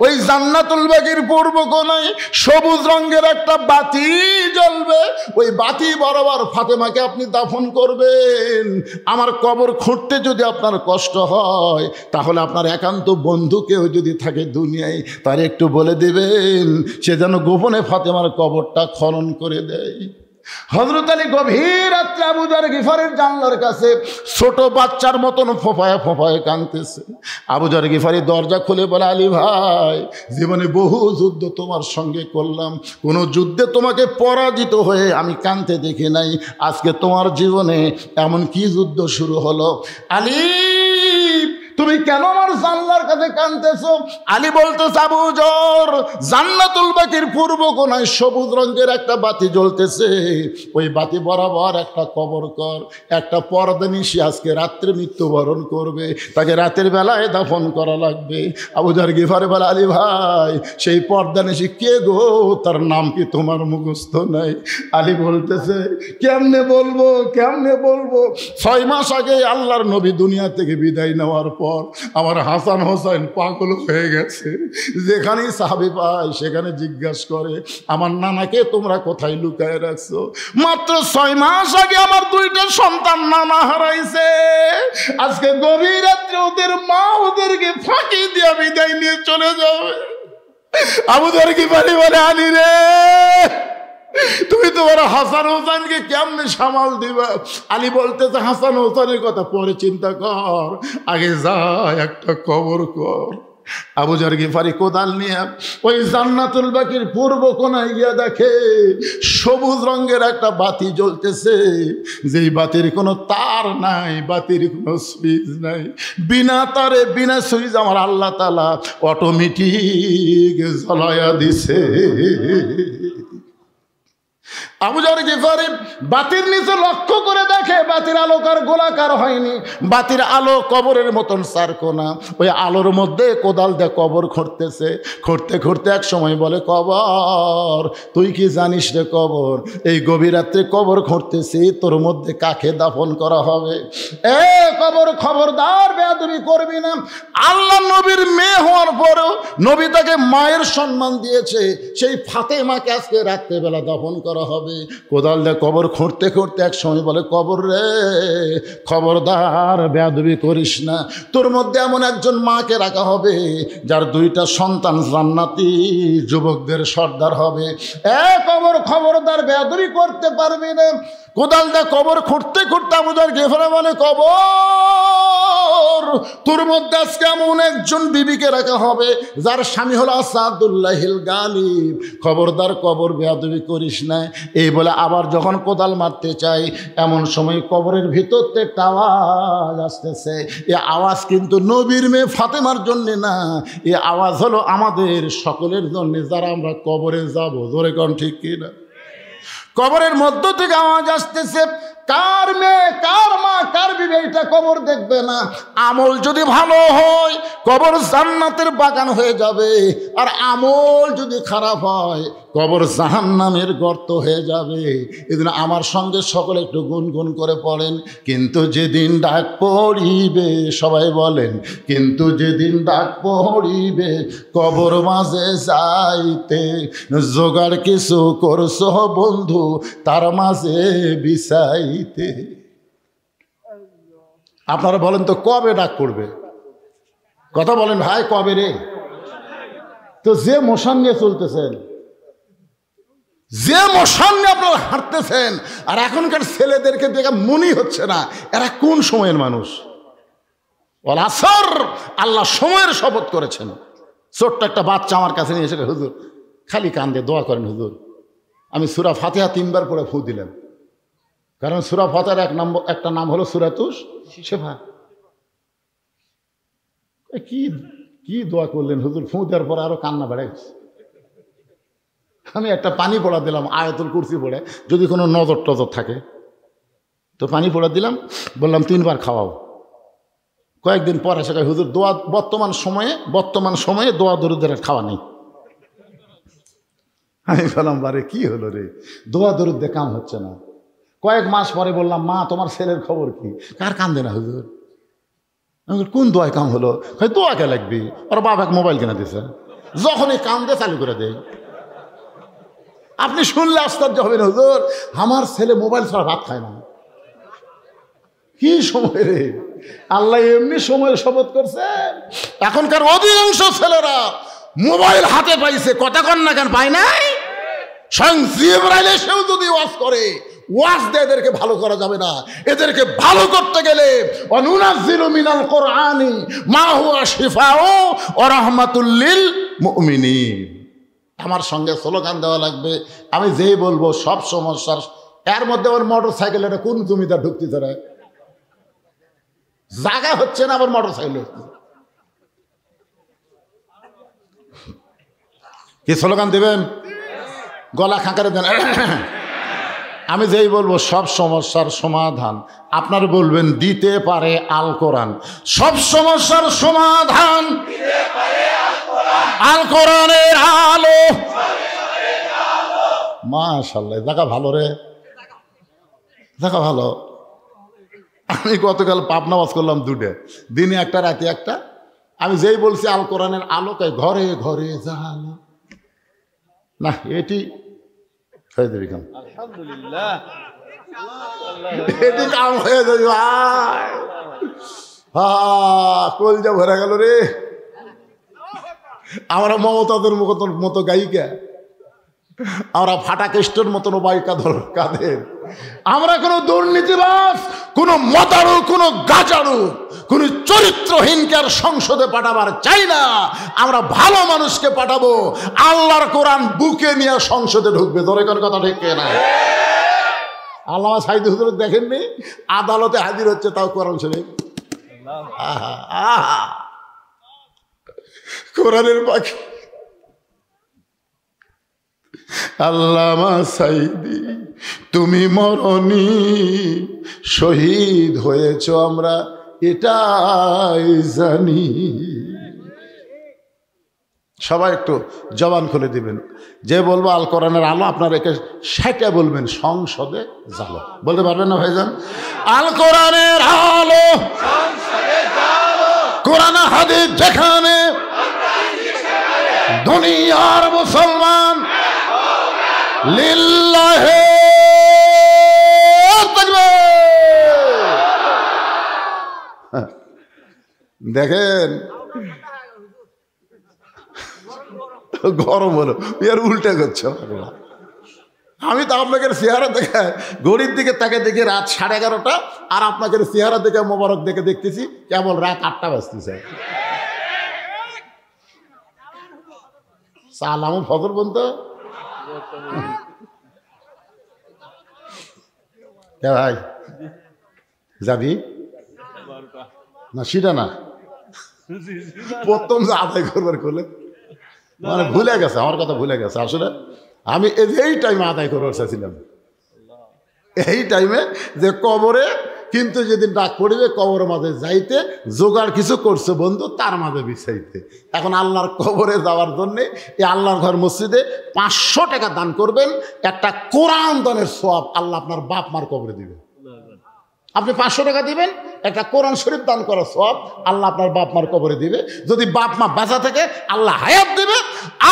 Speaker 1: ওই জান্নাতুল বাকির পূর্ব কোণায় সবুজ রঙের একটা বাতি জ্বলবে, ওই বাতি বরাবর ফাতেমাকে আপনি দাফন করবেন। আমার কবর খুঁড়তে যদি আপনার কষ্ট হয় তাহলে আপনার একান্ত বন্ধু কেউ যদি থাকে দুনিয়ায়, তার একটু বলে দেবেন সে যেন গোপনে ফাতেমার কবরটা খনন করে দেয়। হযরত আলী গভীর রাত্রে আবু যর গিফারের জানলার কাছে ছোট বাচ্চার মতন ফোঁপায় ফোঁপায় কাঁদতেছে। আবু যর গিফারি দরজা খুলে বলে, আলী ভাই জীবনে বহু যুদ্ধ তোমার সঙ্গে করলাম, কোনো যুদ্ধে তোমাকে পরাজিত হয়ে আমি কাঁদতে দেখি নাই, আজকে তোমার জীবনে এমন কি যুদ্ধ শুরু হলো? আলী তুমি কেন আমার জানলার কাছে কাঁদতেছো? আলী বলতেছে, আবু যর জান্নাতুল বাকির পূর্ব কোণায় সবুজ রঙের একটা বাতি জ্বলতেছে, ওই বাতি বরাবর একটা কবর কর, একটা পর্দা নিশি আজকে রাত্রে মৃত্যুবরণ করবে, তাকে রাতের বেলায় দাফন করা লাগবে। আবু যর গিফারি বলে, আলী ভাই সেই পর্দা নিশি কে গো, তার নাম কি তোমার মুখস্থ নাই? আলী বলতেছে, কেমনে বলবো কেমনে বলবো, 6 মাস আগে আল্লাহর নবী দুনিয়া থেকে বিদায় নেওয়ার পর আমার হাসান হোসেন পাগল হয়ে গেছে, যেখানেই সাহাবী পায় সেখানে জিজ্ঞাসা করে আমার নানাকে তোমরা কোথায় লুকায় রাখছো? মাত্র 6 মাস আগে আমার 2টা সন্তান নানা হারাইছে, আজকে গভীর রাত্রে ওদের মা ওদেরকে ফাঁকি দিয়ে বিদায় নিয়ে চলে যাবে। আবু যর গিফারি বলে, আলী রে তুমি তোমার হাসান হোসেনকে কেমনে সামাল দিবা? আলী বলতেছে, হাসান হোসেনের কথা পরে চিন্তা কর, আগে যা একটা কবর কর। আবু যর গিফারি কোদাল নিয়ে ওই জান্নাতুল বাকির পূর্ব কোণায় গিয়ে দেখে সবুজ রঙের একটা বাতি জ্বলতেছে, যেই বাতির কোনো তার নাই, বাতির কোনো সুইচ নাই। বিনা তারে বিনা সুইচ আমার আল্লাহ তাআলা অটোমেটিক জ্বলায়া দিছে। আবু যর গিফারি বাতির নিচে লক্ষ্য করে দেখে বাতির আলোকার গোলাকার হয়নি, বাতির আলো কবরের মতন চারকোনা। ওই আলোর মধ্যে কোদাল দিয়ে কবর খুঁড়তেছে, খুঁড়তে খুঁড়তে এক সময় বলে, কবর তুই কি জানিস রে কবর, এই গভীর রাত্রে কবর খুঁড়তেছি, তোর মধ্যে কাকে দাফন করা হবে? এ কবর খবরদার বেয়াদবি করবি না। আল্লাহ নবীর মেয়ে হওয়ার পরেও নবী তাকে মায়ের সম্মান দিয়েছে, সেই ফাতেমাকে আজকে রাত্রেবেলা দাফন করা হবে। কোদাল দিয়ে কবর খুঁড়তে খুঁড়তে এক সময় বলে, কবর রে খবরদার বেয়াদবি করিস না, তোর মধ্যে এমন একজন মাকে রাখা হবে যার দুইটা সন্তান জান্নাতি যুবকদের সর্দার হবে। এ কবর খবরদার বেয়াদবি করতে পারবি না। কোদাল দিয়ে কবর খুঁড়তে খুঁড়তে আবু যর গিফারি বলে, কবর তোর মধ্যে আজকে এমন একজন বিবিকে রাখা হবে যার স্বামী হলো আসাদুল্লাহিল গালিব, খবরদার কবর বেয়াদবি করিস না। এই বলে আবার যখন কোদাল মারতে চাই, এমন সময় কবরের ভিতর থেকে একটা আওয়াজ আসতেছে। এ আওয়াজ কিন্তু নবীর মেয়ে ফাতেমার জন্যে না, এ আওয়াজ হলো আমাদের সকলের জন্যে যারা আমরা কবরে যাব। জোরে কোন ঠিক কিনা? কবরের মধ্য থেকে আওয়াজ আসতেছে, কার মেয়ে কার মা কার বিবি এটা কবর দেখবে না। আমল যদি ভালো হয় কবর জান্নাতের বাগান হয়ে যাবে, আর আমল যদি খারাপ হয় কবর জাহান্নামের গর্ত হয়ে যাবে। এজন্য আমার সঙ্গে সকলে একটু গুনগুন করে পড়েন, কিন্তু যেদিন ডাক পড়িবে, সবাই বলেন, কিন্তু যেদিন ডাক পড়িবে কবর মাঝে যাইতে, জোগাড় কিছু করছো বন্ধু তার মাঝে বিছাইতে। আপনারা বলেন তো কবে ডাক পড়বে? কথা বলেন ভাই, কবে রে? তো যে মোশন নিয়ে চলতেছেন, যে মোশন নিয়ে আপনারা হাঁটতেছেন, আর এখনকার ছেলেদেরকে দেখে মনেই হচ্ছে না এরা কোন সময়ের মানুষ। ওয়াল আসর, আল্লাহ সময়ের শপথ করেছেন। ছোট্ট একটা বাচ্চা আমার কাছে নিয়ে এসে, হুজুর খালি কান্দে, দোয়া করেন হুজুর। আমি সূরা ফাতিহা 3 বার পড়ে ফু দিলাম, কারণ সূরা ফাতিহার একটা নাম হলো সূরাতুশ শিফা। কি কি দোয়া করলেন হুজুর? ফু দেওয়ার পরে আরো কান্না বেড়ে গেছে। আমি একটা পানি পড়া দিলাম আয়াতুল কুরসি পড়ে, যদি কোনো নজর টজর থাকে তো পানি পড়া দিলাম, বললাম 3 বার খাওয়াও। কয়েকদিন পর এসে হুজুর দোয়া বর্তমান সময়ে দোয়া দরুদের খাওয়া নেই। আমি বললাম, বারে কি হলো রে, দোয়া দরুদ দিয়ে কাম হচ্ছে না। কয়েক মাস পরে বললাম, মা তোমার ছেলের খবর কি? কার কান্দে না হুজুর? আমি কোন দোয়ায় কাম হলো? দোয়া কে লাগবি? ওর বাবাকে মোবাইল কিনে দিছে, যখনই কান্দে চালু করে দেয়। আপনি শুনলে আশ্চর্য হবেন, হুজুর আমার ছেলে মোবাইল ছাড়া ভাত খায় না। কি সময় রে, আল্লাহ এমনি সময়ের শপথ করছে। এখনকার অধিকাংশ ছেলেরা মোবাইল হাতে পাইছে, কথা কন না কেন? পায় নাই? স্বয়ং জিবরাইল এসেও যদি ওয়াজ করে, ওয়াজ দিয়ে এদেরকে ভালো করা যাবে না। এদেরকে ভালো করতে গেলে অনুনাজ্জিলু মিনাল কোরআনি মা হুয়া শিফাউ ওয়া রাহমাতুল লিল মুমিনিন। আমার সঙ্গে স্লোগান দেওয়া লাগবে। আমি যেই বলবো সব সমস্যার, এর মধ্যে আমার মোটর সাইকেল, এটা কোন জমিদার ঢুকতে ধরে জায়গা হচ্ছে না, আবার মোটর সাইকেল কি স্লোগান দেবেন? গলা খাঁকারে দেন। আমি যেই বলবো সব সমস্যার সমাধান, আপনার বলবেন দিতে পারে আল কোরআন। সব সমস্যার সমাধান আল কোরআনের আলো। মাশাআল্লাহ, দেখা ভালো রে, দেখা ভালো। আমি গতকাল পাবনা ওয়াজ করলাম 2টে, দিনে একটা রাতে একটা। আমি যেই বলছি আল কোরআনের আলোকে ঘরে ঘরে জানো না, এটি হয়ে যাবে কাম, আলহামদুলিল্লাহ, এটি কাম হয়ে যাবে ভাই। কলজা ভরে গেল রে। আমরা মমতাদের মতো গায়িকা, আমরা ফাটা কেষ্টের মতন কাদের। আমরা কোনো দুর্নীতিবাজ, কোনো মতারু, কোনো গাজারু, কোনো চরিত্রহীনকে আর সংসদে পাঠাবার চাই না। আমরা ভালো মানুষকে পাঠাবো, আল্লাহর কোরআন বুকে নিয়ে সংসদে ঢুকবে। ধরে কোন কথা ঠিক না? আল্লামা সাইদ হুজুর দেখেননি আদালতে হাজির হচ্ছে, তাও কোরআন শরীফ। কোরআনের পাখি আল্লামা সাইদি, তুমি মরনি, শহীদ হয়েছ আমরা এটাই জানি। সবাই একটু জবান খুলে দিবেন। যে বলবো আল কোরআনের আলো, আপনার একে সেটা বলবেন সংসদে জালো। বলতে পারবেন না ভাইজান? আল কোরআনের আলো, কোরআন হাদিস যেখানে, দুনিয়ার মুসলমান লিল্লাহে তাকবীর। দেখেন গরম হলো, এর উল্টে করছে। আমি তো আপনাকে চেহারা দেখে ঘড়ির দিকে তাকে দেখি রাত 11:30, আর আপনাকে চেহারা দেখে মোবারক দেখে দেখতেছি কেবল রাত 8টা বাজতেছে। সালাম ফজর বলতো ভাই যাবি না? সেটা না, প্রথম যে আদায় করবার করলে মানে ভুলে গেছে, আমার কথা ভুলে গেছে। আসলে আমি এই টাইমে আদায় করবার চাইছিলাম, এই টাইমে যে কবরে, কিন্তু যেদিন ডাক পড়িবে কবরের মাঝে যাইতে জোগাড় কিছু করছে বন্ধু, তার মাঝে বিছাইতে। এখন আল্লাহর কবরে যাওয়ার জন্যে এই আল্লাহর ঘর মসজিদে 500 টাকা দান করবেন, একটা কোরআন দানের সওয়াব আল্লাহ আপনার বাপ মার কবরে দিবে। আপনি 500 টাকা দিবেন, একটা কোরআন শরীফ দান করার সওয়াব আল্লাহ আপনার বাপ মার কবরে দিবে। যদি বাপ মা বাঁচা থাকে আল্লাহ হায়াত দিবে,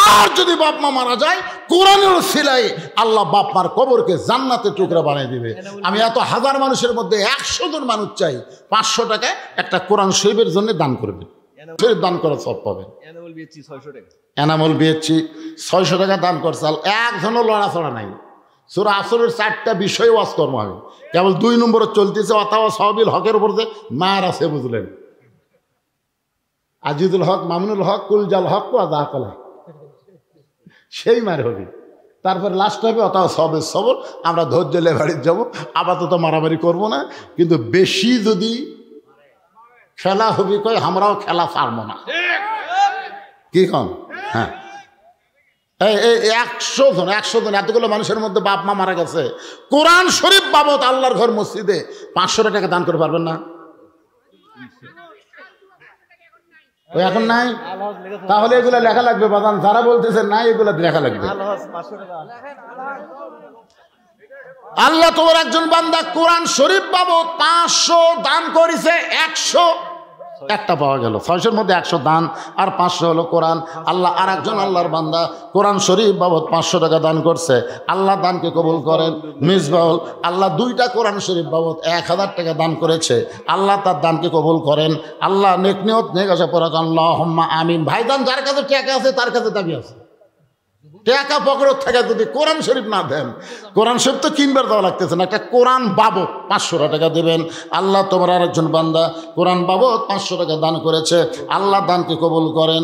Speaker 1: আর যদি বাপ মা মারা যায় কোরআনের সিলাই আল্লাহ বাপ মার কবরকে জান্নাতের টুকরা বানিয়ে দিবে। আমি এত হাজার মানুষের মধ্যে 100 জন মানুষ চাই 500 টাকায় একটা কোরআন শরীফের জন্য দান করবেন, শরীফ দান করার সওয়াব পাবেন। এনামুল বিএচি 600 টাকা দান করছে, একজনও লড়াচড়া নাই। সূরা আসরের 4টা বিষয় ওয়াজ কর্ম হবে, কেবল 2 নম্বরে চলতেছে অথবা সওয়াবিল হকের উপর যে মার আছে, বুঝলেন? আজিজুল হক, মামুনুল হক, কুলজাল হক, আজাকাল হক, সেই মার হবে। তারপর লাস্ট হবে অথবা সবের সবর। আমরা ধৈর্য লে বাড়ির যাবো, আপাতত মারামারি করবো না, কিন্তু বেশি যদি খেলা হবি কই আমরাও খেলা পারবো না। কি কন? হ্যাঁ, এই 100 জন এতগুলো মানুষের মধ্যে বাপ মা মারা গেছে, কোরআন শরীফ বাবদ আল্লাহর ঘর মসজিদে 500 টাকা দান করতে পারবেন না? ওই এখন নাই, তাহলে এগুলো লেখা লাগবে বাদান। যারা বলতেছে নাই, এগুলো লেখা লাগবে। আল্লাহ তোমার একজন বান্দা কোরআন শরীফ বাবদ 500 দান করেছে, 100 একটা পাওয়া গেল। 600-এর মধ্যে 100 দান আর 500 হলো কোরআন। আল্লাহ আর একজন আল্লাহর বান্দা কোরআন শরীফ বাবদ 500 টাকা দান করছে, আল্লাহ দানকে কবুল করেন। মিসবাউল আল্লাহ 2টা কোরআন শরীফ বাবদ 1000 টাকা দান করেছে, আল্লাহ তার দানকে কবুল করেন। আল্লাহ নেক নিয়ত নেক আশা পড়া আল্লাহুম্মা আমিন। ভাইজান যার কাছে টাকা আছে তার কাছে দাবি আছে, টাকা পকেট থাকে, যদি কোরআন শরীফ না দেন, কোরআন শরীফ তো কিনবার দেওয়া লাগতেছে না, একটা কোরআন বাবদ 500 টাকা দেবেন। আল্লাহ তোমার আর একজন বান্দা কোরআন বাবদ 500 টাকা দান করেছে, আল্লাহ দানকে কবুল করেন।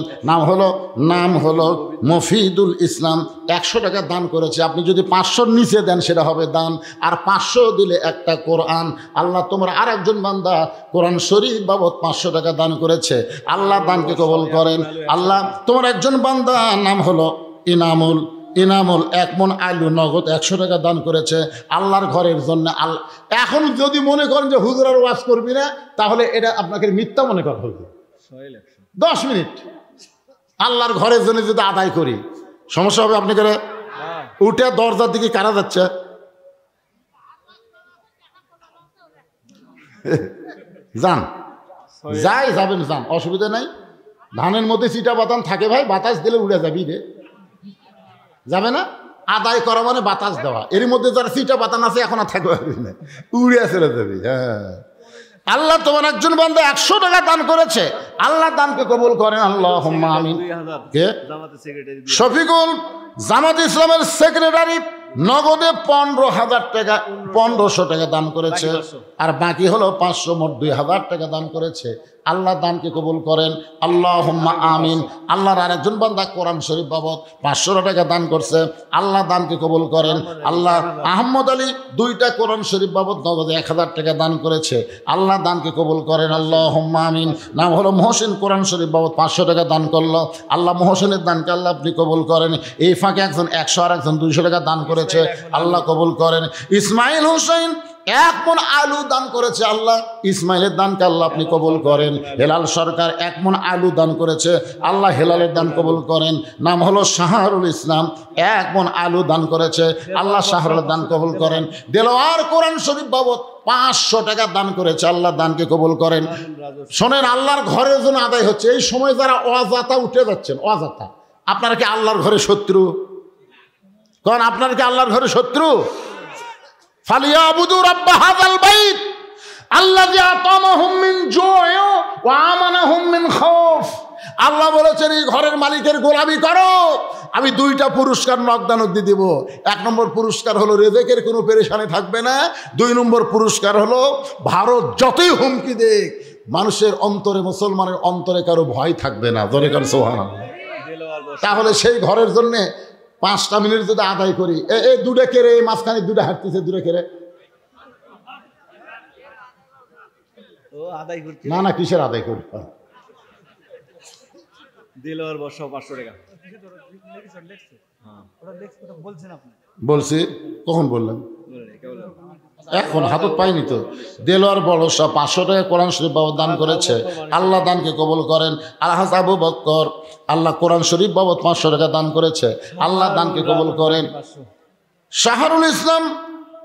Speaker 1: নাম হলো মফিদুল ইসলাম, 100 টাকা দান করেছে। আপনি যদি 500-র নিচে দেন সেটা হবে দান, আর 500 দিলে একটা কোরআন। আল্লাহ তোমার আর একজন বান্দা কোরআন শরীফ বাবদ 500 টাকা দান করেছে, আল্লাহ দানকে কবুল করেন। আল্লাহ তোমার একজন বান্দা নাম হলো ইনামুল 1 মণ আলু নগদ 100 টাকা দান করেছে আল্লাহর ঘরের জন্য। আল্লাহ এখন যদি মনে করেন যে হুজুর আর ওয়াজ করবি না, তাহলে এটা আপনাকে মিথ্যা মনে করা হবে। 10 মিনিট আল্লাহর ঘরের জন্য যদি আদায় করি, সমস্যা হবে? আপনাকে উঠে দরজার দিকে কারা যাচ্ছে? যান, যাবেন, যান, অসুবিধা নাই। ধানের মধ্যে চিটা বাতান থাকে ভাই, বাতাস দিলে উড়ে যাবি রে, যাবে না? আদায় করা মানে বাতাস দেওয়া। এর মধ্যে যারা চিটা বাতান আছে এখন আর থাকবে না, উড়ে চলে যাবি। হ্যাঁ, আল্লাহ তোমার একজন বান্দা 100 টাকা দান করেছে, আল্লাহ দানকে কবুল করেন। আল্লাহুম্মা আমিন। কে? শফিকুল জামাত ইসলামের সেক্রেটারি নগদে 15,000 টাকা 1500 টাকা দান করেছে, আর বাকি হলো 500, মোট 2000 টাকা দান করেছে। আল্লাহ দানকে কবুল করেন, আল্লাহুম্মা আমিন। আল্লাহর আরেকজন বান্দা কোরআন শরীফ বাবদ 500 টাকা দান করছে, আল্লাহ দানকে কবুল করেন। আল্লাহ আহমদ আলী 2টা কোরআন শরীফ বাবদ নগদে 1000 টাকা দান করেছে, আল্লাহ দানকে কবুল করেন, আল্লাহুম্মা আমিন। নাম হলো মহসিন, কোরআন শরীফ বাবদ 500 টাকা দান করলো, আল্লাহ মহসিনের দানকে আল্লাহ আপনি কবুল করেন। এই ফাঁকে একজন 100 আর একজন 200 টাকা দান করেছে, আল্লাহ কবুল করেন। ইসমাইল হোসেন 1 মণ আলু দান করেছে, আল্লাহ ইসমাইলের দানকে আল্লাহ আপনি কবুল করেন। হেলাল সরকার 1 মণ আলু দান করেছে, আল্লাহ হেলালের দান কবুল করেন। নাম হলো শাহরুল ইসলাম 1 মণ আলু দান করেছে, আল্লাহ শাহরুলের দান কবুল করেন। দেলোয়ার কোরআন শরীফ বাবদ 500 টাকা দান করেছে, আল্লাহ দানকে কবুল করেন। শোনেন, আল্লাহর ঘরের জন্য আদায় হচ্ছে। এই সময় যারা অজাতা উঠে যাচ্ছেন, অজাতা, আপনারা কি আল্লাহর ঘরে শত্রু? কারণ আপনারা কি আল্লাহর ঘরে শত্রু? ফালিয়াবুদু রাব্বা হাযাল বাইত আল্লাযী আতামাহুম মিন জু'ইন ওয়া আমানাহুম মিন খাউফ। আল্লাহ বলেছেন এই ঘরের মালিকের গোলামি করো, আমি 2টা পুরস্কার নগদানগদি দিব। 1 নম্বর পুরস্কার হলো রেজেকের কোনো পেরেশানি থাকবে না। 2 নম্বর পুরস্কার হলো ভারত যতই হুমকি দেখ, মানুষের অন্তরে, মুসলমানের অন্তরে কারো ভয় থাকবে না। জোরে কার সুবহানাল্লাহ। তাহলে সেই ঘরের জন্যে 5টা মিনিট যদি আদায় করি, এই 2টা কেড়ে, এই মাঝখানে 2টা হাঁটতেছে, 2টা কেড়ে না না, কিসের আদায় করি? বলছি, কখন বললেন? এখন হাতত পাইনি তো। দেলোয়ার বড় সব 500 টাকা কোরআন শরীফ বাবদ দান করেছে, আল্লাহ দানকে কবুল করেন। আলহাজ আবু বকর, আল্লাহ কোরআন শরীফ বাবদ 500 টাকা দান করেছে, আল্লাহ দানকে কবুল করেন। শাহরুল ইসলাম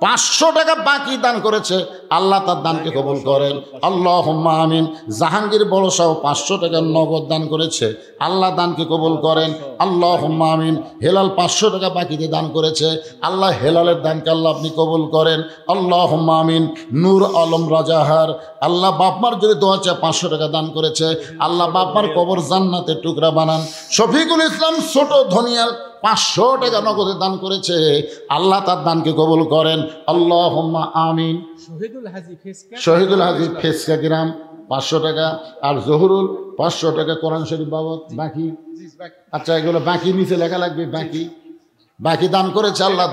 Speaker 1: 500 টাকা বাকি দান করেছে, আল্লাহ তার দানকে কবুল করেন, আল্লাহুম্মা আমিন। জাহাঙ্গীর বড় সাহেব 500 টাকা নগদ দান করেছে, আল্লাহ দানকে কবুল করেন, আল্লাহুম্মা আমিন। হেলাল 500 টাকা বাকিতে দান করেছে, আল্লাহ হেলালের দানকে আল্লাহ আপনি কবুল করেন, আল্লাহুম্মা আমিন। নূর আলম রাজাহার, আল্লাহ বাপমার যদি দোয়া চায় 500 টাকা দান করেছে, আল্লাহ বাপমার কবর জান্নাতের টুকরা বানান। শফিকুল ইসলাম ছোট ধনিয়াল 500 টাকা নগদে দান করেছে, আল্লাহ তার দানকে কবুল করেন, আল্লাহুম্মা আমিন। শহীদুল হাজি ফেসকা গ্রাম 500 টাকা, আর জহুরুল 500 টাকা কোরআন শরীফ বাবদ বাকি। আচ্ছা, এগুলো বাকি নিচে লেখা লাগবে, বাকি বাকি দান করেছে আল্লাহ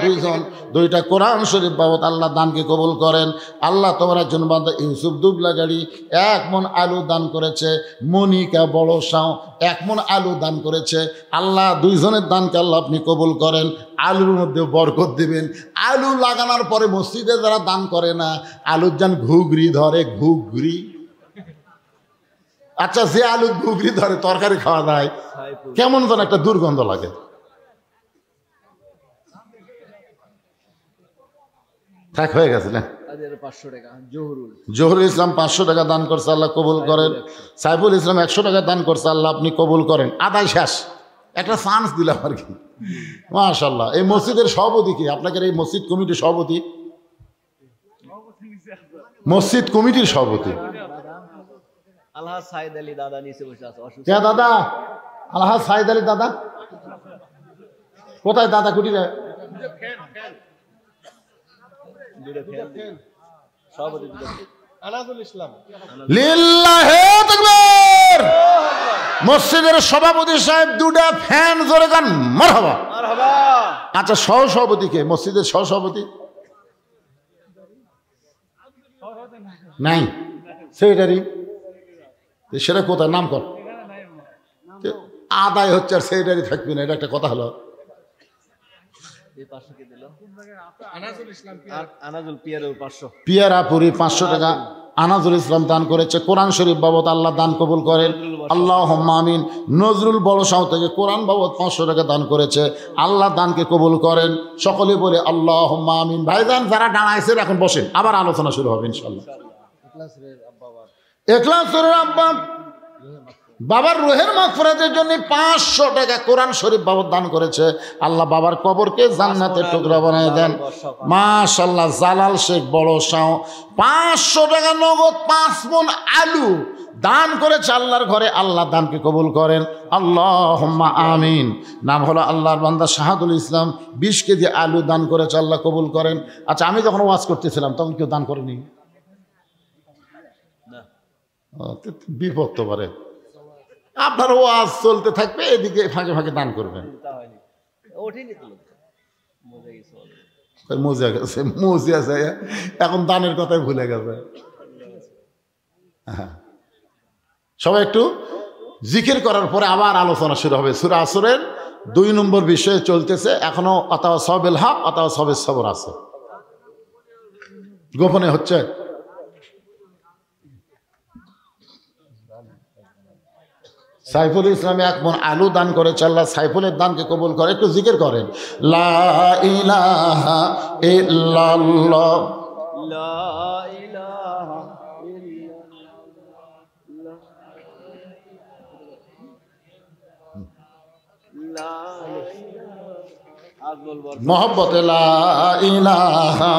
Speaker 1: 2টা কোরআন শরীফ বাবদ, আল্লাহ দানকে কবুল করেন। আল্লাহ তোমার একজন বান্দা ইউসুফ দুবলাগাড়ি 1 মণ আলু দান করেছে, মনিকা বড় সাও 1 মণ আলু দান করেছে, আল্লাহ 2 জনের দানকে আল্লাহ আপনি কবুল করেন, আলুর মধ্যে বরকত দিবেন। আলু লাগানোর পরে মসজিদে যারা দান করে না, আলুর যান ঘুগরি ধরে, ঘুগরি। আচ্ছা, যে আলু ঘুগরি ধরে তরকারি খাওয়া যায়, কেমন যেন একটা দুর্গন্ধ লাগে। থাক, হয়ে গেছে না? জহুরুল ইসলাম 500 টাকা দান করছে, আল্লাহ কবুল করেন। সাইফুল ইসলাম 100 টাকা দান করছে, আল্লাহ আপনি কবুল করেন। আদায় শেষ, একটা চান্স দিলাম আর কি। মাশাআল্লাহ। এই মসজিদের সভাপতি কি? আপনাদের এই মসজিদ কমিটির সভাপতি? মসজিদ কমিটির সভাপতি আলহাজ সাইদ আলী দাদা নিচে বসে আছে। কে দাদা? আলহাজ সাইদ আলী দাদা কোথায়? দাদা কুটিরে মসজিদের সভাপতি সাহেব 2টা ফ্যান জোরে গান মারহাবা। আচ্ছা, সহসভাপতি কে? মসজিদের সহসভাপতি নাই, সেক্রেটারি সেটা কোথায়? নাম কর। আদায় হচ্ছে আর সেক্রেটারি থাকবে না, এটা একটা কথা হলো। পিয়ারাপুরি 500 টাকা আনাজুল ইসলাম দান করেছে, কোরআন শরীফ বাবদ, আল্লাহ দান কবুল করেন, আল্লাহুম্মা আমিন। নজরুল বড়সাও থেকে কোরআন বাবদ 500 টাকা দান করেছে, আল্লাহ দানকে কবুল করেন। সকলে বলে আল্লাহুম্মা আমিন। ভাইজান যারা দাঁড়াইছেন এখন বসেন, আবার আলোচনা শুরু হবে ইনশাআল্লাহ। এখলাসের আব্বা বাবার রুহের মাগফিরাতের জন্য 500 টাকা কোরআন শরীফ বাবদ দান করেছে, আল্লাহ বাবার কবরকে জান্নাতের টুকরা বানায় দেন। মাশাআল্লাহ। জালাল শেখ বড় শাহ 500 টাকা নগদ 5 মণ আলু দান করেছে আল্লাহর ঘরে, আল্লাহ দানকে কবুল করেন। আল্লাহুম্মা আমিন। নাম হলো আল্লাহর বান্দা শাহাদুল ইসলাম। 20 কেজি আলু দান করেছে, আল্লাহ কবুল করেন। আচ্ছা, আমি যখন ওয়াজ করতেছিলাম তখন কেউ দান করেনি? বিপদ তো পারে, আপনার ওয়াজ চলতে থাকবে, এদিকে ফাঁকে ফাঁকে দান করবেন। মজা গেছে, মজা আছে, এখন দানের কথাই ভুলে গেছে। সবাই একটু জিকির করার পরে আবার আলোচনা শুরু হবে। সূরা আসরের 2 নম্বর বিষয়ে চলতেছে এখনো। আতা সবেল হক, আতা সবে সবর আছে, গোপনে হচ্ছে। সাইফুল ইসলাম 1 মণ আলু দান করেছে, আল্লাহ সাইফুলের দানকে কবুল করে। একটু জিকির করেন, লা ইলাহা ইল্লাল্লাহ, লা ইলাহা ইল্লাল্লাহ, মোহব্বতে লা ইলাহা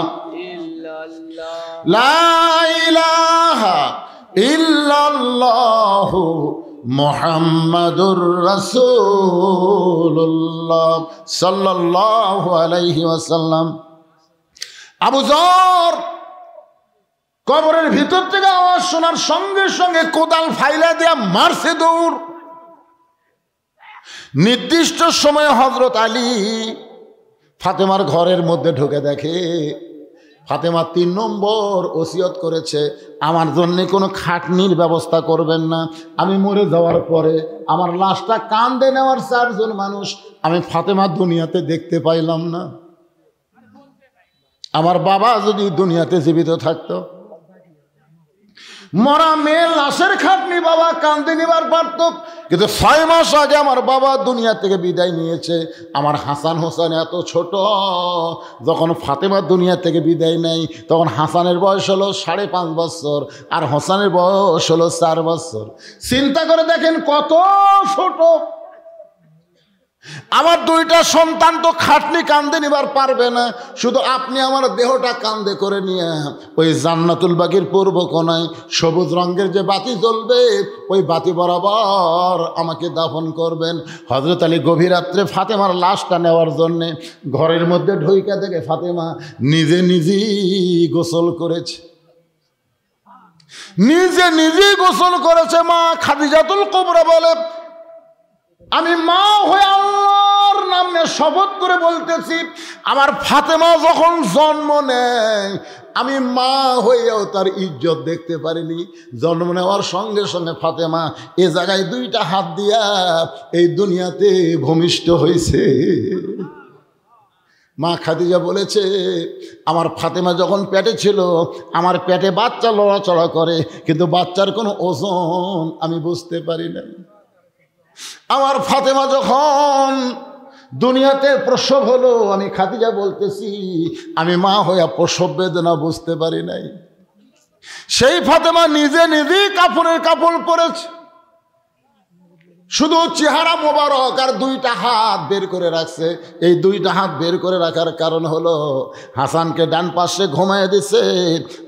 Speaker 1: ইল্লাল্লাহ, লা ইলাহা ইল্লাল্লাহ মুহাম্মাদুর রাসূলুল্লাহ সাল্লাল্লাহু আলাইহি ওয়াসাল্লাম। আবু যর কবরের ভিতর থেকে আওয়াজ শোনার সঙ্গে সঙ্গে কোদাল ফাইলা দিয়া মারছে দৌড়। নির্দিষ্ট সময়ে হযরত আলী ফাতেমার ঘরের মধ্যে ঢুকে দেখে ফাতেমা 3 নম্বর ওসিয়ত করেছে, আমার জন্য কোনো খাটনির ব্যবস্থা করবেন না। আমি মরে যাওয়ার পরে আমার লাশটা কাঁধে নেওয়ার 4 জন মানুষ আমি ফাতেমা দুনিয়াতে দেখতে পাইলাম না। আমার বাবা যদি দুনিয়াতে জীবিত থাকতো, মরা মেয়ে লাশের খাটনি বাবা কাঁধে নেবার পারত, কিন্তু 6 মাস আগে আমার বাবা দুনিয়া থেকে বিদায় নিয়েছে। আমার হাসান হোসেন এত ছোট, যখন ফাতেমা দুনিয়া থেকে বিদায় নেয় তখন হাসানের বয়স হলো 5.5 বছর আর হোসেনের বয়স হলো 4 বছর। চিন্তা করে দেখেন কত ছোট। আমার 2টা সন্তান তো খাটনি কান্দে নিবার পারবে না, শুধু আপনি আমার দেহটা কান্দে করে নিয়ে ওই জান্নাতুল বাকির পূর্ব কোণায় সবুজ রঙের যে বাতি জ্বলবে ওই বাতি বরাবর আমাকে দাফন করবেন। হযরত আলী গভীর রাত্রে ফাতেমার লাশটা নেওয়ার জন্যে ঘরের মধ্যে ঢুইকা দেখে ফাতেমা নিজে নিজেই গোসল করেছে, নিজে নিজেই গোসল করেছে। মা খাদিজাতুল কুবরা বলে, আমি মা হয়ে আল্লাহর নামে শপথ করে বলতেছি, আমার ফাতেমা যখন জন্ম নেয় আমি মা হয়েও তার ইজ্জত দেখতে পারিনি। জন্ম নেওয়ার সঙ্গে সঙ্গে ফাতেমা এ জায়গায় 2টা হাত দিয়া এই দুনিয়াতে ভূমিষ্ঠ হয়েছে। মা খাদিজা বলেছে, আমার ফাতেমা যখন পেটে ছিল আমার পেটে বাচ্চা লড়াচড়া করে, কিন্তু বাচ্চার কোনো ওজন আমি বুঝতে পারি না। আমার ফাতেমা যখন দুনিয়াতে প্রসব হলো আমি খাদিজা বলতেছি আমি মা হইয়া প্রসব বেদনা বুঝতে পারি নাই। সেই ফাতেমা নিজে নিজেই কাপড়ের কাপড় পরেছে, শুধু চেহারা মোবারক আর 2টা হাত বের করে রাখছে। এই 2টা হাত বের করে রাখার কারণ হলো হাসানকে ডান পাশে ঘুমায় দিছে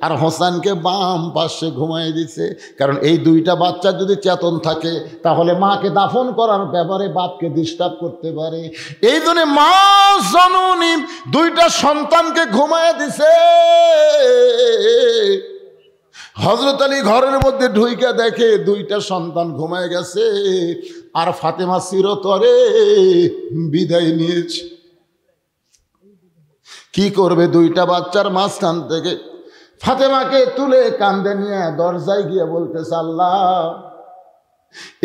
Speaker 1: আর হোসেনকে বাম পাশে ঘুমায় দিছে। কারণ এই 2টা বাচ্চা যদি চেতন থাকে তাহলে মাকে দাফন করার ব্যাপারে বাপকে ডিস্টার্ব করতে পারে। এই জন্য মা জননী 2টা সন্তানকে ঘুমায় দিছে। হযরত আলী ঘরের মধ্যে ঢুইকা দেখে 2টা সন্তান ঘুমায় গেছে আর ফাতেমা চিরতরে বিদায় নিয়েছে। কি করবে? 2টা বাচ্চার মাঝখান থেকে ফাতেমাকে তুলে কাঁধে নিয়ে দরজায় গিয়ে বলতেছে, আল্লাহ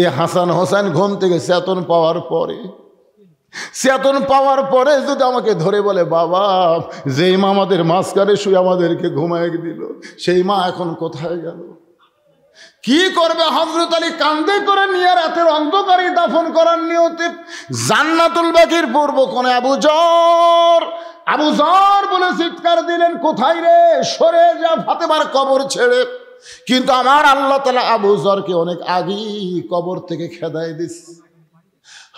Speaker 1: এ হাসান হোসেন ঘুম থেকে চেতন পাওয়ার পরে যদি আমাকে ধরে বলে, বাবা যেই মা আমাদের মাঝখানে শুয়ে আমাদেরকে ঘুমায় দিল সেই মা এখন কোথায় গেল? কি করবে? হযরত আলী কাঁধে করে নিয়ে রাতের অন্ধকারে দাফন করার নিয়তে জান্নাতুল বাকির পূর্ব কোণে আবু যর বলে চিৎকার দিলেন, কোথায় রে? সরে যা ফাতেমার কবর ছেড়ে। কিন্তু আমার আল্লাহ তাআলা আবু যরকে অনেক আগেই কবর থেকে খেদায় দিচ্ছে।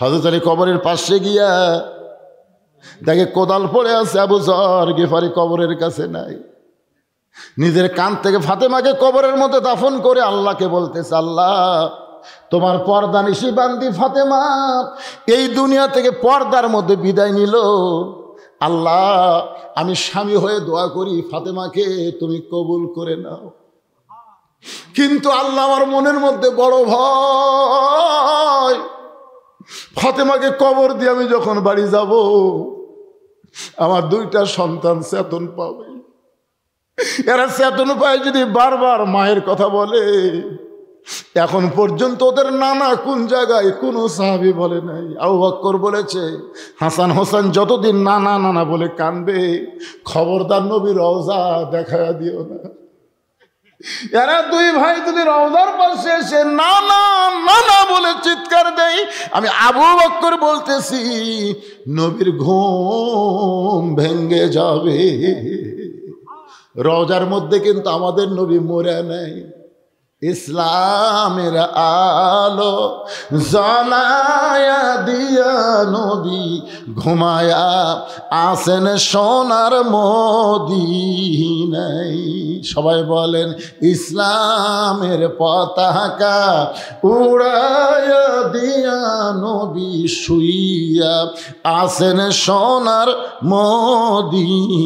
Speaker 1: হযরত আলী কবরের পাশে গিয়া দেখে কোদাল পড়ে আছে, আবু যর গিফারি কবরের কাছে নাই। নিজের কান থেকে ফাতেমাকে কবরের মধ্যে দাফন করে আল্লাহকে বলতেছে, আল্লাহ তোমার পর্দানিশী বান্দি ফাতেমা এই দুনিয়া থেকে পর্দার মধ্যে বিদায় নিল। আল্লাহ আমি স্বামী হয়ে দোয়া করি ফাতেমাকে তুমি কবুল করে নাও। কিন্তু আল্লাহ আমার মনের মধ্যে বড় ভয়, ফাতেমাকে কবর দিয়ে আমি যখন বাড়ি যাব আমার দুইটা সন্তান চেতন পাবে। এরা চেতন পায় যদি বারবার মায়ের কথা বলে। এখন পর্যন্ত ওদের নানা কোন জায়গায় কোনো সাহাবী বলে নাই। আবু বকর বলেছে, হাসান হোসেন যতদিন নানা নানা বলে কানবে খবরদার নবী রওজা দেখায়া দিও না। এরা দুই ভাই যদি রওজার পাশে এসে নানা নানা বলে চিৎকার দেয়, আমি আবু বকর বলতেছি নবীর ঘুম ভেঙ্গে যাবে। রওজার মধ্যে কিন্তু আমাদের নবী মরে নাই। ইসলামের আলো জ্বালায়া দিয়া নবী ঘুমায়া আসেন সোনার মদিনায়। সবাই বলেন ইসলামের পতাকা উড়ায়া দিয়া নবী শুইয়া আসেন সোনার মদিনায়।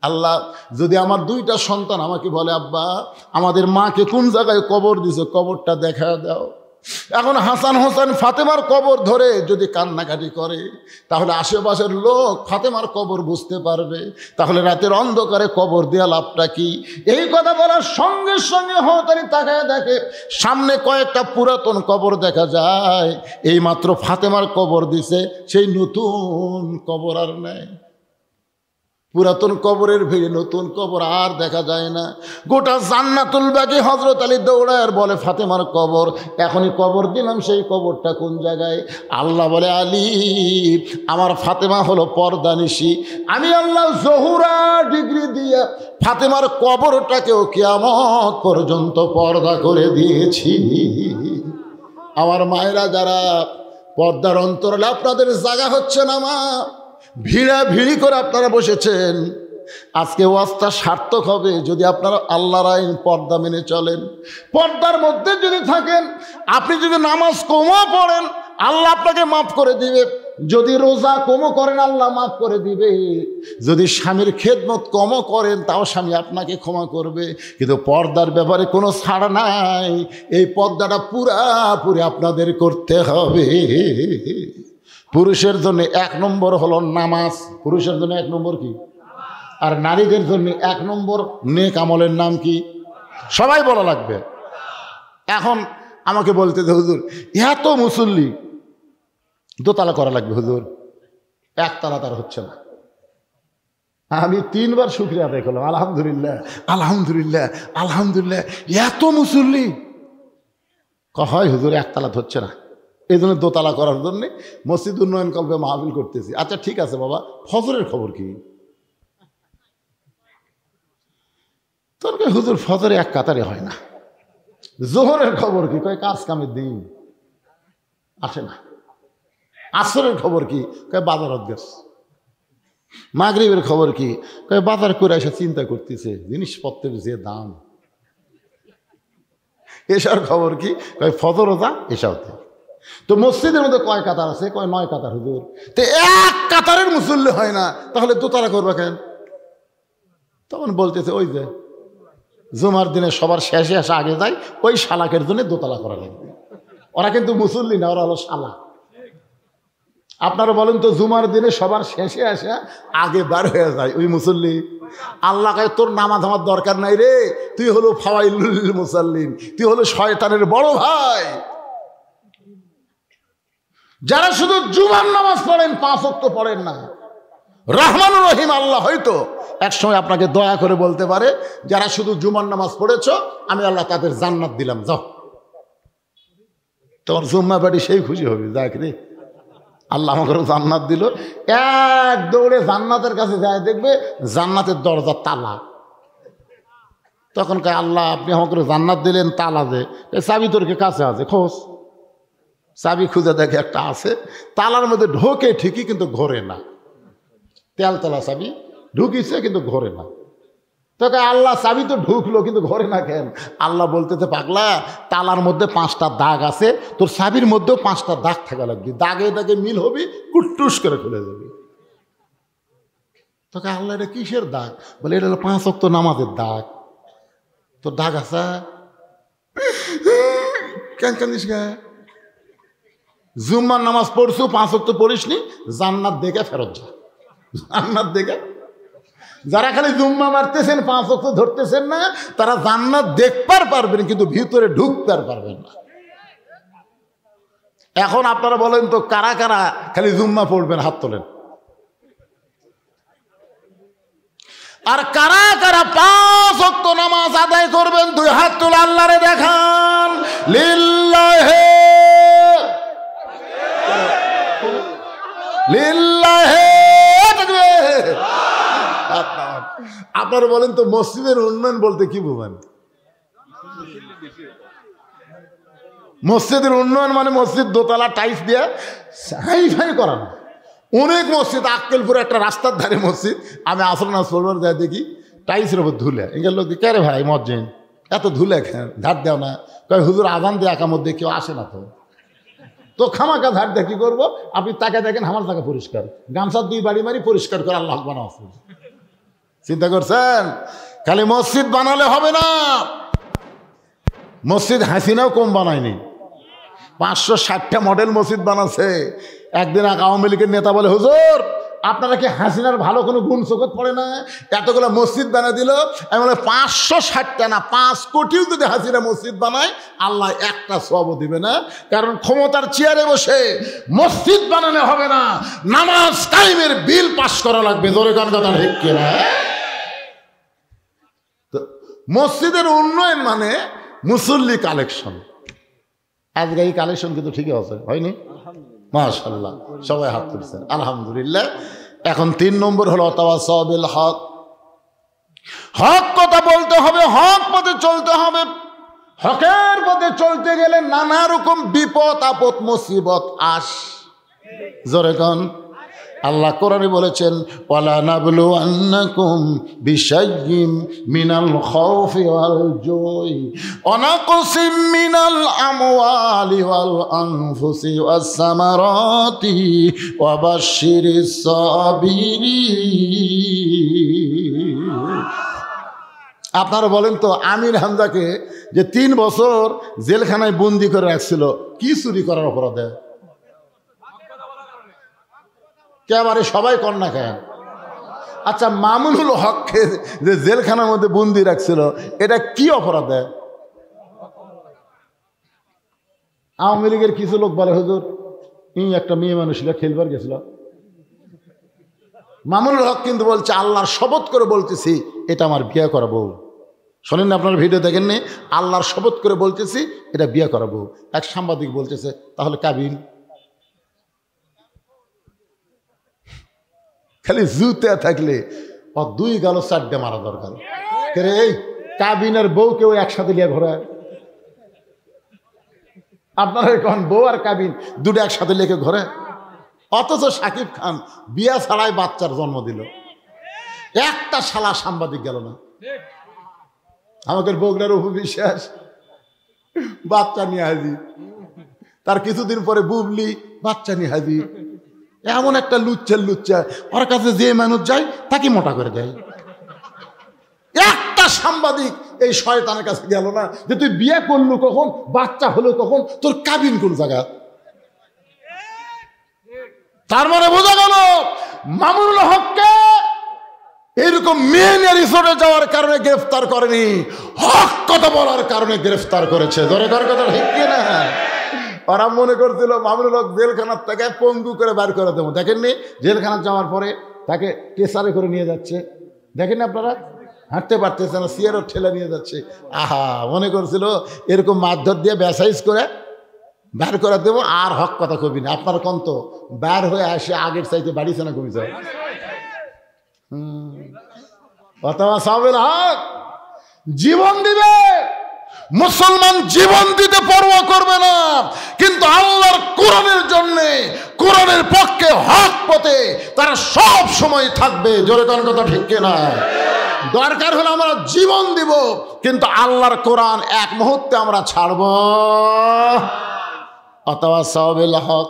Speaker 1: আল্লাহ যদি আমার দুইটা সন্তান আমাকে বলে, আব্বা আমাদের মাকে কোন জায়গায় কবর দিছে কবরটা দেখা দাও। এখন হাসান হোসেন ফাতেমার কবর ধরে যদি কান্নাকাটি করে তাহলে আশেপাশের লোক ফাতেমার কবর বুঝতে পারবে। তাহলে রাতের অন্ধকারে কবর দেওয়া লাভটা কি? এই কথা বলার সঙ্গে সঙ্গে হতারি তাকায় দেখে সামনে কয়েকটা পুরাতন কবর দেখা যায়। এই মাত্র ফাতেমার কবর দিছে, সেই নতুন কবর আর নেই। পুরাতন কবরের ভিড়ে নতুন কবর আর দেখা যায় না। গোটা জান্নাতুল বাকি হযরত আলী দৌড়ায় আর বলে ফাতেমার কবর, এখনই কবর দিলাম, সেই কবরটা কোন জায়গায়? আল্লাহ বলে, আলী আমার ফাতেমা হলো পর্দানিশী, আমি আল্লাহ জহুরা ডিগ্রি দিয়ে ফাতেমার কবরটাকেও কিয়ামত পর্যন্ত পর্দা করে দিয়েছি। আমার মায়েরা যারা পর্দার অন্তরালে আপনাদের জায়গা হচ্ছে না মা, ভিড়া ভিড়ি করে আপনারা বসেছেন। আজকে ওয়াজটা সার্থক হবে যদি আপনারা আল্লাহর আইন পর্দা মেনে চলেন। পর্দার মধ্যে যদি থাকেন, আপনি যদি নামাজ কমও পড়েন আল্লাহ আপনাকে মাফ করে দিবে। যদি রোজা কমও করেন আল্লাহ মাফ করে দিবে। যদি স্বামীর খেদমত কমও করেন তাও স্বামী আপনাকে ক্ষমা করবে। কিন্তু পর্দার ব্যাপারে কোনো ছাড় নাই। এই পর্দাটা পুরাপুরি আপনাদের করতে হবে। পুরুষের জন্য 1 নম্বর হলো নামাজ। পুরুষের জন্য 1 নম্বর কি? আর নারীদের জন্য 1 নম্বর নেক আমলের নাম কি? সবাই বলা লাগবে। এখন আমাকে বলতে যে হুজুর এত মুসল্লি দোতলা করা লাগবে হুজুর, একতলা তার হচ্ছে না। আমি 3 বার শুকরিয়া আদায় করলাম, আলহামদুলিল্লাহ আলহামদুলিল্লাহ আলহামদুলিল্লাহ। এত মুসল্লি হয় হুজুর একতলা হচ্ছে না, এই জন্য দোতলা করার জন্যে মসজিদ উন্নয়ন কল্পে মাহফিল করতেছি। আচ্ছা ঠিক আছে বাবা, ফজরের খবর কি? তোর হুজুর ফজরে এক কাতারে হয় না। জোহরের খবর কি? কয় কাজ কামের দিন আসে না। আসরের খবর কি? কয় বাজারত গেছে। মাগরিবের খবর কি? কয় বাজার করে এসে চিন্তা করতেছে জিনিসপত্রের যে দাম। এসার খবর কি? কয় ফজরও যা এসাও তে। তো মসজিদের মধ্যে কয় কাতার আছে? কয় 9 কাতার হুজুর। তো এক কাতারের মুসল্লি হয় না, তাহলে দোতলা করবে কেন? তখন বলতেছে ওই যে জুমার দিনে সবার শেষে আসা আগে যায়, ওই শালাকের জন্য দোতলা করা লাগবে। ওরা কিন্তু মুসল্লি না, ওরা হলো শালা। আপনারা বলেন তো জুমার দিনে সবার শেষে আসা আগে বার হয়ে যায় ওই মুসল্লি? আল্লাহ কয় তোর নামাজ আমার দরকার নাই রে, তুই হলো ফাওয়াইলুল মুসাল্লিন, তুই হলো শয়তানের বড় ভাই। যারা শুধু জুমার নামাজ পড়েন 5 ওয়াক্ত পড়েন না, রহমানুর রহিম আল্লাহ হয়তো একসময় আপনাকে দয়া করে বলতে পারে যারা শুধু জুমার নামাজ পড়েছো আমি আল্লাহ তাদের জান্নাত দিলাম, যাও। তোমার জুম্মা বাড়ি সেই খুশি হবে, যাক রে আল্লাহ আমাকে জান্নাত দিল। এক দৌড়ে জান্নাতের কাছে যায়, দেখবে জান্নাতের দরজা তালা। তখন কয় আল্লাহ আপনি আমাকে জান্নাত দিলেন, তালা যে চাবি তোরকে কাছে আছে, খোঁজ। চাবি খুঁজে দেখে একটা আছে, তালার মধ্যে ঢোকে ঠিকই কিন্তু ঘোরে না। তেলতলা চাবি ঢুকিছে কিন্তু ঘোরে না। তোকে আল্লাহ চাবি তো ঢুকলো কিন্তু ঘরে না কেন? আল্লাহ বলতেছে পাগলা, তালার মধ্যে 5টা দাগ আছে, তোর চাবির মধ্যেও 5টা দাগ থাকা লাগবে, দাগে দাগে মিল হবি, কুট্টুস করে খুলে যাবি। তোকে আল্লাহ এটা কিসের দাগ? বলে এটা হলো 5 ওয়াক্ত নামাজের দাগ। তোর দাগ আছে কেন কান্দিস গা? জুম্মার নামাজ পড়ছু, 5 ওয়াক্ত পড়িসনি, জান্নাত দেখে ফেরত যা। জান্নাত দেখে যারা খালি জুম্মা মারতেছেন, 5 ওয়াক্ত ধরতেছেন না, তারা জান্নাত দেখবার পারবেন কিন্তু ভিতরে ঢুকতে পারবেন না। এখন আপনারা বলেন তো কারা কারা খালি জুম্মা পড়বেন? হাত তোলেন। আর কারা কারা 5 ওয়াক্ত নামাজ আদায় করবেন? 2 হাত তুলে আল্লাহরে দেখান। লিল্লাহে লিল্লাহে। আপনারা বলেন তো মসজিদের উন্নয়ন বলতে কি বুঝেন? মসজিদের উন্নয়ন মানে মসজিদ দোতলা টাইলস দিয়ে হাই ফাই করানো। অনেক মসজিদ, আক্কেলপুরে একটা রাস্তার ধারে মসজিদ, আমি আসল না সরবার যাই দেখি টাইলসের ওপর ধুলে। এগুলো লোক কে রে ভাই মসজিদ এত ধুলে ধার দেও না? কয় হুজুর আজান দিয়ে একা মধ্যে কেউ আসে না তো খামাকা ধার দিয়ে কি করবো? আপনি তাকে দেখেন আমার টাকা পরিষ্কার, গামছা 2 বাড়ি মারি পরিষ্কার করে আল্লাহ বানা আছে। চিন্তা করছেন? খালি মসজিদ বানালে হবে না। মসজিদ হাসিনাও কম বানায়নি, 560টা মডেল মসজিদ বানাচ্ছে। একদিন এক আওয়ামী লীগের নেতা বলে, হুজুর আপনারা কি হাসিনার ভালো কোনো গুণ চোখত পড়ে না? এতগুলো মসজিদ বানিয়ে দিল। আমি বলে 560টা না 5 কোটিও যদি হাসিনা মসজিদ বানায় আল্লাহ একটা সওয়াবও দিবে না। কারণ ক্ষমতার চেয়ারে বসে মসজিদ বানানো হবে না, নামাজ কায়েমের বিল পাস করা লাগবে। জোরে গান কথা ঠিক কিনা? তো মসজিদের উন্নয়ন মানে মুসল্লি কালেকশন। আজকে এই কালেকশন কিন্তু ঠিকই আছে, হয়নি? মাশাআল্লাহ, সবাই হাত তুলছেন, আলহামদুলিল্লাহ। এখন 3 নম্বর হলো তাওয়াসাউ বিল হক। হক কথা বলতে হবে, হক পথে চলতে হবে। হকের পথে চলতে গেলে নানা রকম বিপদ আপদ মুসিবত জোরে কোন আল্লাহ কোরআনে বলেছেন, ওয়ালা নাবলুওয়ান্নাকুম বিশাইয়্যিম মিনাল খাউফি ওয়াল জুই ওয়া নাকসিম মিনাল আমওয়ালি ওয়াল আনফুসি ওয়াস সামারাতি ওয়া বাশশিরিস সাবিরিন। আপনারা বলেন তো আমির হামজাকে যে 3 বছর জেলখানায় বন্দি করে রাখছিল, কি চুরি করার অপরাধে? একেবারে সবাই কন্যা খায়। আচ্ছা, মামুনুল হককে যে জেলখানার মধ্যে বন্দি রাখছিল, এটা কি অপরাধে? আওয়ামী লীগের কিছু লোক বলে, হুজুর একটা মেয়ে মানুষরা খেলবার গেছিল। মামুনুল হক কিন্তু বলছে, আল্লাহর শপথ করে বলতেছি এটা আমার বিয়ে করাবো। শোনেন না, আপনার ভিডিও দেখেননি? আল্লাহর শপথ করে বলতেছি এটা বিয়ে করাবো। এক সাংবাদিক বলতেছে, তাহলে কাবিন? খালি জুতে থাকলে 2 গাল 4টে মারা দরকার। এই কাবিনের বউ কেউ একসাথে নিয়ে ঘোরা? আপনারা কখন বউ আর কাবিন দুটো একসাথে লেখে ঘরে? অথচ শাকিব খান বিয়া ছাড়াই বাচ্চার জন্ম দিল, একটা শালা সাংবাদিক গেল না। আমাদের বগুড়ার উপবিশ্বাস বাচ্চা নিয়ে হাজির, তার কিছুদিন পরে বুবলি বাচ্চা নিয়ে হাজির। এমন একটা লুচ্চা ওর কাছে যে মানুষ যায় তাকে মোটা করে দেয়। একটা সাংবাদিক এই শয়তানের কাছে গেল না যে তুই বিয়ে করলু কখন, বাচ্চা হলো কখন, তোর কাবিন কোন জায়গা? তার মানে বোঝা গেল মামুনুল হককে এরকম মেয়ে নিয়ে রিসোর্টে যাওয়ার কারণে গ্রেফতার করেনি, হক কথা বলার কারণে গ্রেফতার করেছে। ধরে কর কথা ঠিক না? ওরা মনে করছিল মামুনুল হক জেলখানার থেকে পঙ্গু করে বার করে দেবো। দেখেননি জেলখানার যাওয়ার পরে তাকে টেসারে করে নিয়ে যাচ্ছে, দেখেননি আপনারা? হাঁটতে পারতেছে না, সিয়ারও ঠেলে নিয়ে যাচ্ছে। আহা, মনে করছিল এরকম মারধর দিয়ে ব্যাসাইজ করে বার করে দেবো, আর হক কথা কবি না। আপনার কন্ত বার হয়ে আসে আগের চাইতে বাড়িছে না কমিছে? অথবা সাবেল হক জীবন দিবে, মুসলমান জীবন দিতে পরোয়া করবে না, কিন্তু আল্লাহর কোরআনের জন্যে, কোরআনের পক্ষে, হক পথে তারা সব সময় থাকবে। জোরে কোন কথা ঠিক কিনা? দরকার হলে আমরা জীবন দিব, কিন্তু আল্লাহর কোরআন এক মুহূর্তে আমরা ছাড়ব। অথবা সাবিল হক,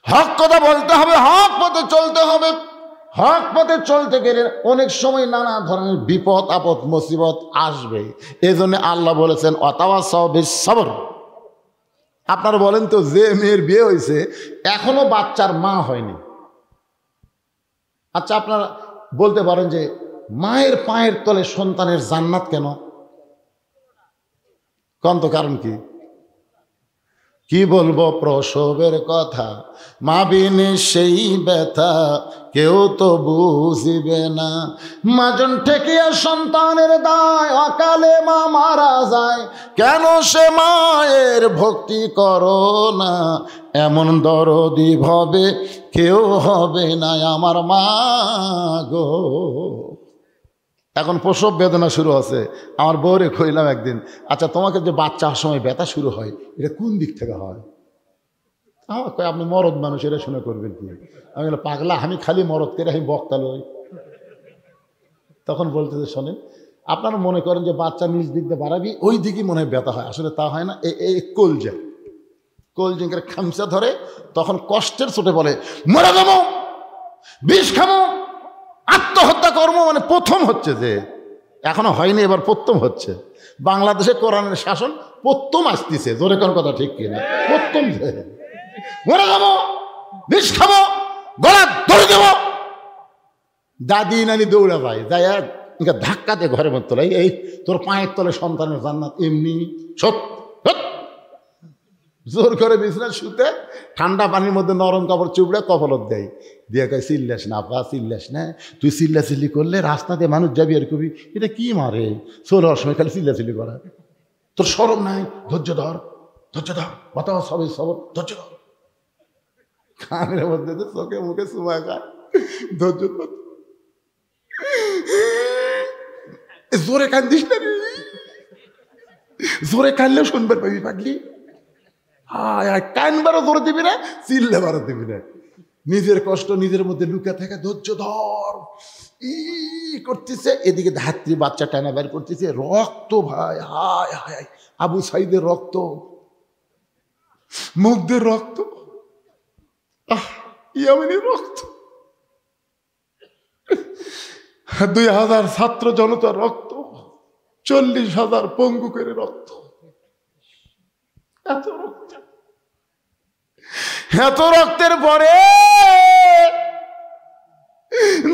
Speaker 1: হক কথা বলতে হবে, হক পথে চলতে হবে। হক পথে চলতে গেলে অনেক সময় নানা ধরনের বিপদ আপদ মুসিবত আসবে। এই জন্য আল্লাহ বলেছেন অথবা সাবিল সবর। আপনারা বলেন তো, যে মেয়ের বিয়ে হয়েছে এখনো বাচ্চার মা হয়নি, আচ্ছা আপনারা বলতে পারেন যে মায়ের পায়ের তলে সন্তানের জান্নাত কেন? কোন তো কারণ কি বলবো প্রসবের কথা, মা বিনে সেই ব্যথা কেউ তো বুঝিবে না। মাজন ঠেকিয়া সন্তানের দায়, অকালে মা মারা যায়, কেন সে মায়ের ভক্তি করো না? এমন দরদি ভবে কেউ হবে না আমার মা গো। এখন প্রসব বেদনা শুরু আছে। আমার বউরে কইলাম একদিন, আচ্ছা তোমাকে যে বাচ্চা হওয়ার সময় ব্যথা শুরু হয় এটা কোন দিক থেকে হয়? আমার কয় আপনি মরদ মানুষ, এটা শুনে করবেন কি? আমি বললাম পাগলা, আমি খালি মরদ করে আমি বক্তা লই। তখন বলতেছে শোনেন, আপনারা মনে করেন যে বাচ্চা নিজ দিক দিয়ে বাড়াবি ওই দিকই মনে হয় ব্যথা হয়, আসলে তা হয় না। এই কোলজিঙ্কের খামচা ধরে তখন কষ্টের চোটে বলে মরে যাবো, বিষ খাবো, আত্মহত্যা কর্ম। মানে প্রথম হচ্ছে যে, এখনো হয়নি, এবার প্রথম হচ্ছে। বাংলাদেশে কোরআনের শাসন প্রথম আসতেছে, জোরে কোন কথা ঠিক কিনা? প্রথম মরে যাবো, বিষ খাবো, গলা ধরে দেবো। দাদি নানি দৌড়া যায়, যাই ধাক্কা দিয়ে ঘরের মধ্যে তোলাই, এই তোর পায়ের তলে সন্তানের জান্নাত এমনি জোর করে বিছনা শুতে ঠান্ডা পানির মধ্যে নরম কাপড় চুপড়ে কপালত দেয়, দিয়ে কয় চিল্লাস না আপা, চিল্লাস না, তুই চিল্লাচিল্লি করলে রাস্তাতে মানুষ যাবি আর কবি এটা কি মারে, চলার সময় খালি চিল্লাচিল্লি করা, তোর শরম নাই? ধৈর্য ধর, ধৈর্য ধর, বাতাও সবে সবর, ধৈর্য ধর। কানের মধ্যে তো চোখে মুখে চুমা খায়, ধৈর্য ধর, জোরে কান্দিস না রে, জোরে কানলেও শুনবার পাবি পাগলি। কানবারও জোরে দিবি না, চিল্লেবারও দিবি না। নিজের কষ্ট নিজের মধ্যে লুকা থাকে, ধৈর্য ধর করতেছে। এদিকে ধাত্রী বাচ্চা টানা বের করতেছে, রক্ত ভাই, হায় হায়, আবু সাইদের রক্ত, মুগ্ধের রক্ত, ইয়ামিনীর রক্ত, 2000 ছাত্র জনতার রক্ত, 40,000 পঙ্গু করে রক্ত, এত রক্ত, এত রক্তের পরে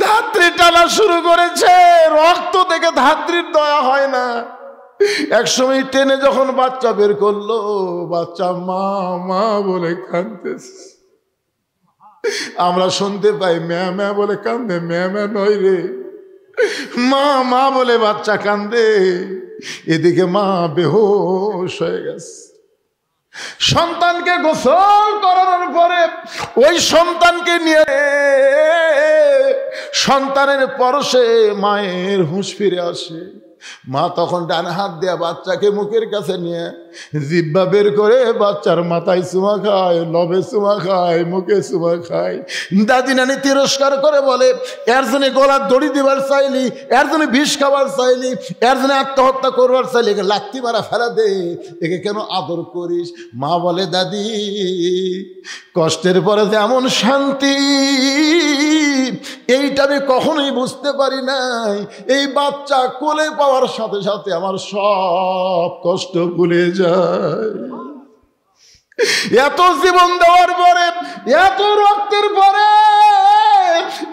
Speaker 1: ধাত্রী টানা শুরু করেছে। রক্ত থেকে ধাত্রীর দয়া হয় না। একসময় টেনে যখন বাচ্চা বের করলো, বাচ্চা মা মা বলে কাঁদতেছে। আমরা শুনতে পাই ম্যা ম্যা বলে কান্দে, ম্যা ম্যা নয় রে, মা মা বলে বাচ্চা কান্দে। এদিকে মা বেহুশ হয়ে গেছে। সন্তানকে গোসল করানোর পরে ওই সন্তানকে নিয়ে সন্তানের পরশে মায়ের হুঁশ ফিরে আসে। মা তখন ডান হাত দেয়া বাচ্চাকে মুখের কাছে নিয়ে জিহ্বা বের করে বাচ্চার মাথায় চুমা খায়, লবে চুমা খায়, মুখে চুমা খায়। দাদি নানি তিরস্কার করে বলে, এর জন্য গলার দড়ি দিবার চাইলি, এর জন্য বিষ খাবার চাইলি, এর জন্য আত্মহত্যা করবার চাইলি, একে লাত্তি মারা ফেলা দে, একে কেন আদর করিস? মা বলে দাদি কষ্টের পরে যে এমন শান্তি এইটা আমি কখনোই বুঝতে পারি নাই। এই বাচ্চা কোলে পাওয়ার সাথে সাথে আমার সব কষ্ট ভুলে যায়। এত জীবন দেওয়ার পরে, এত রক্তের পরে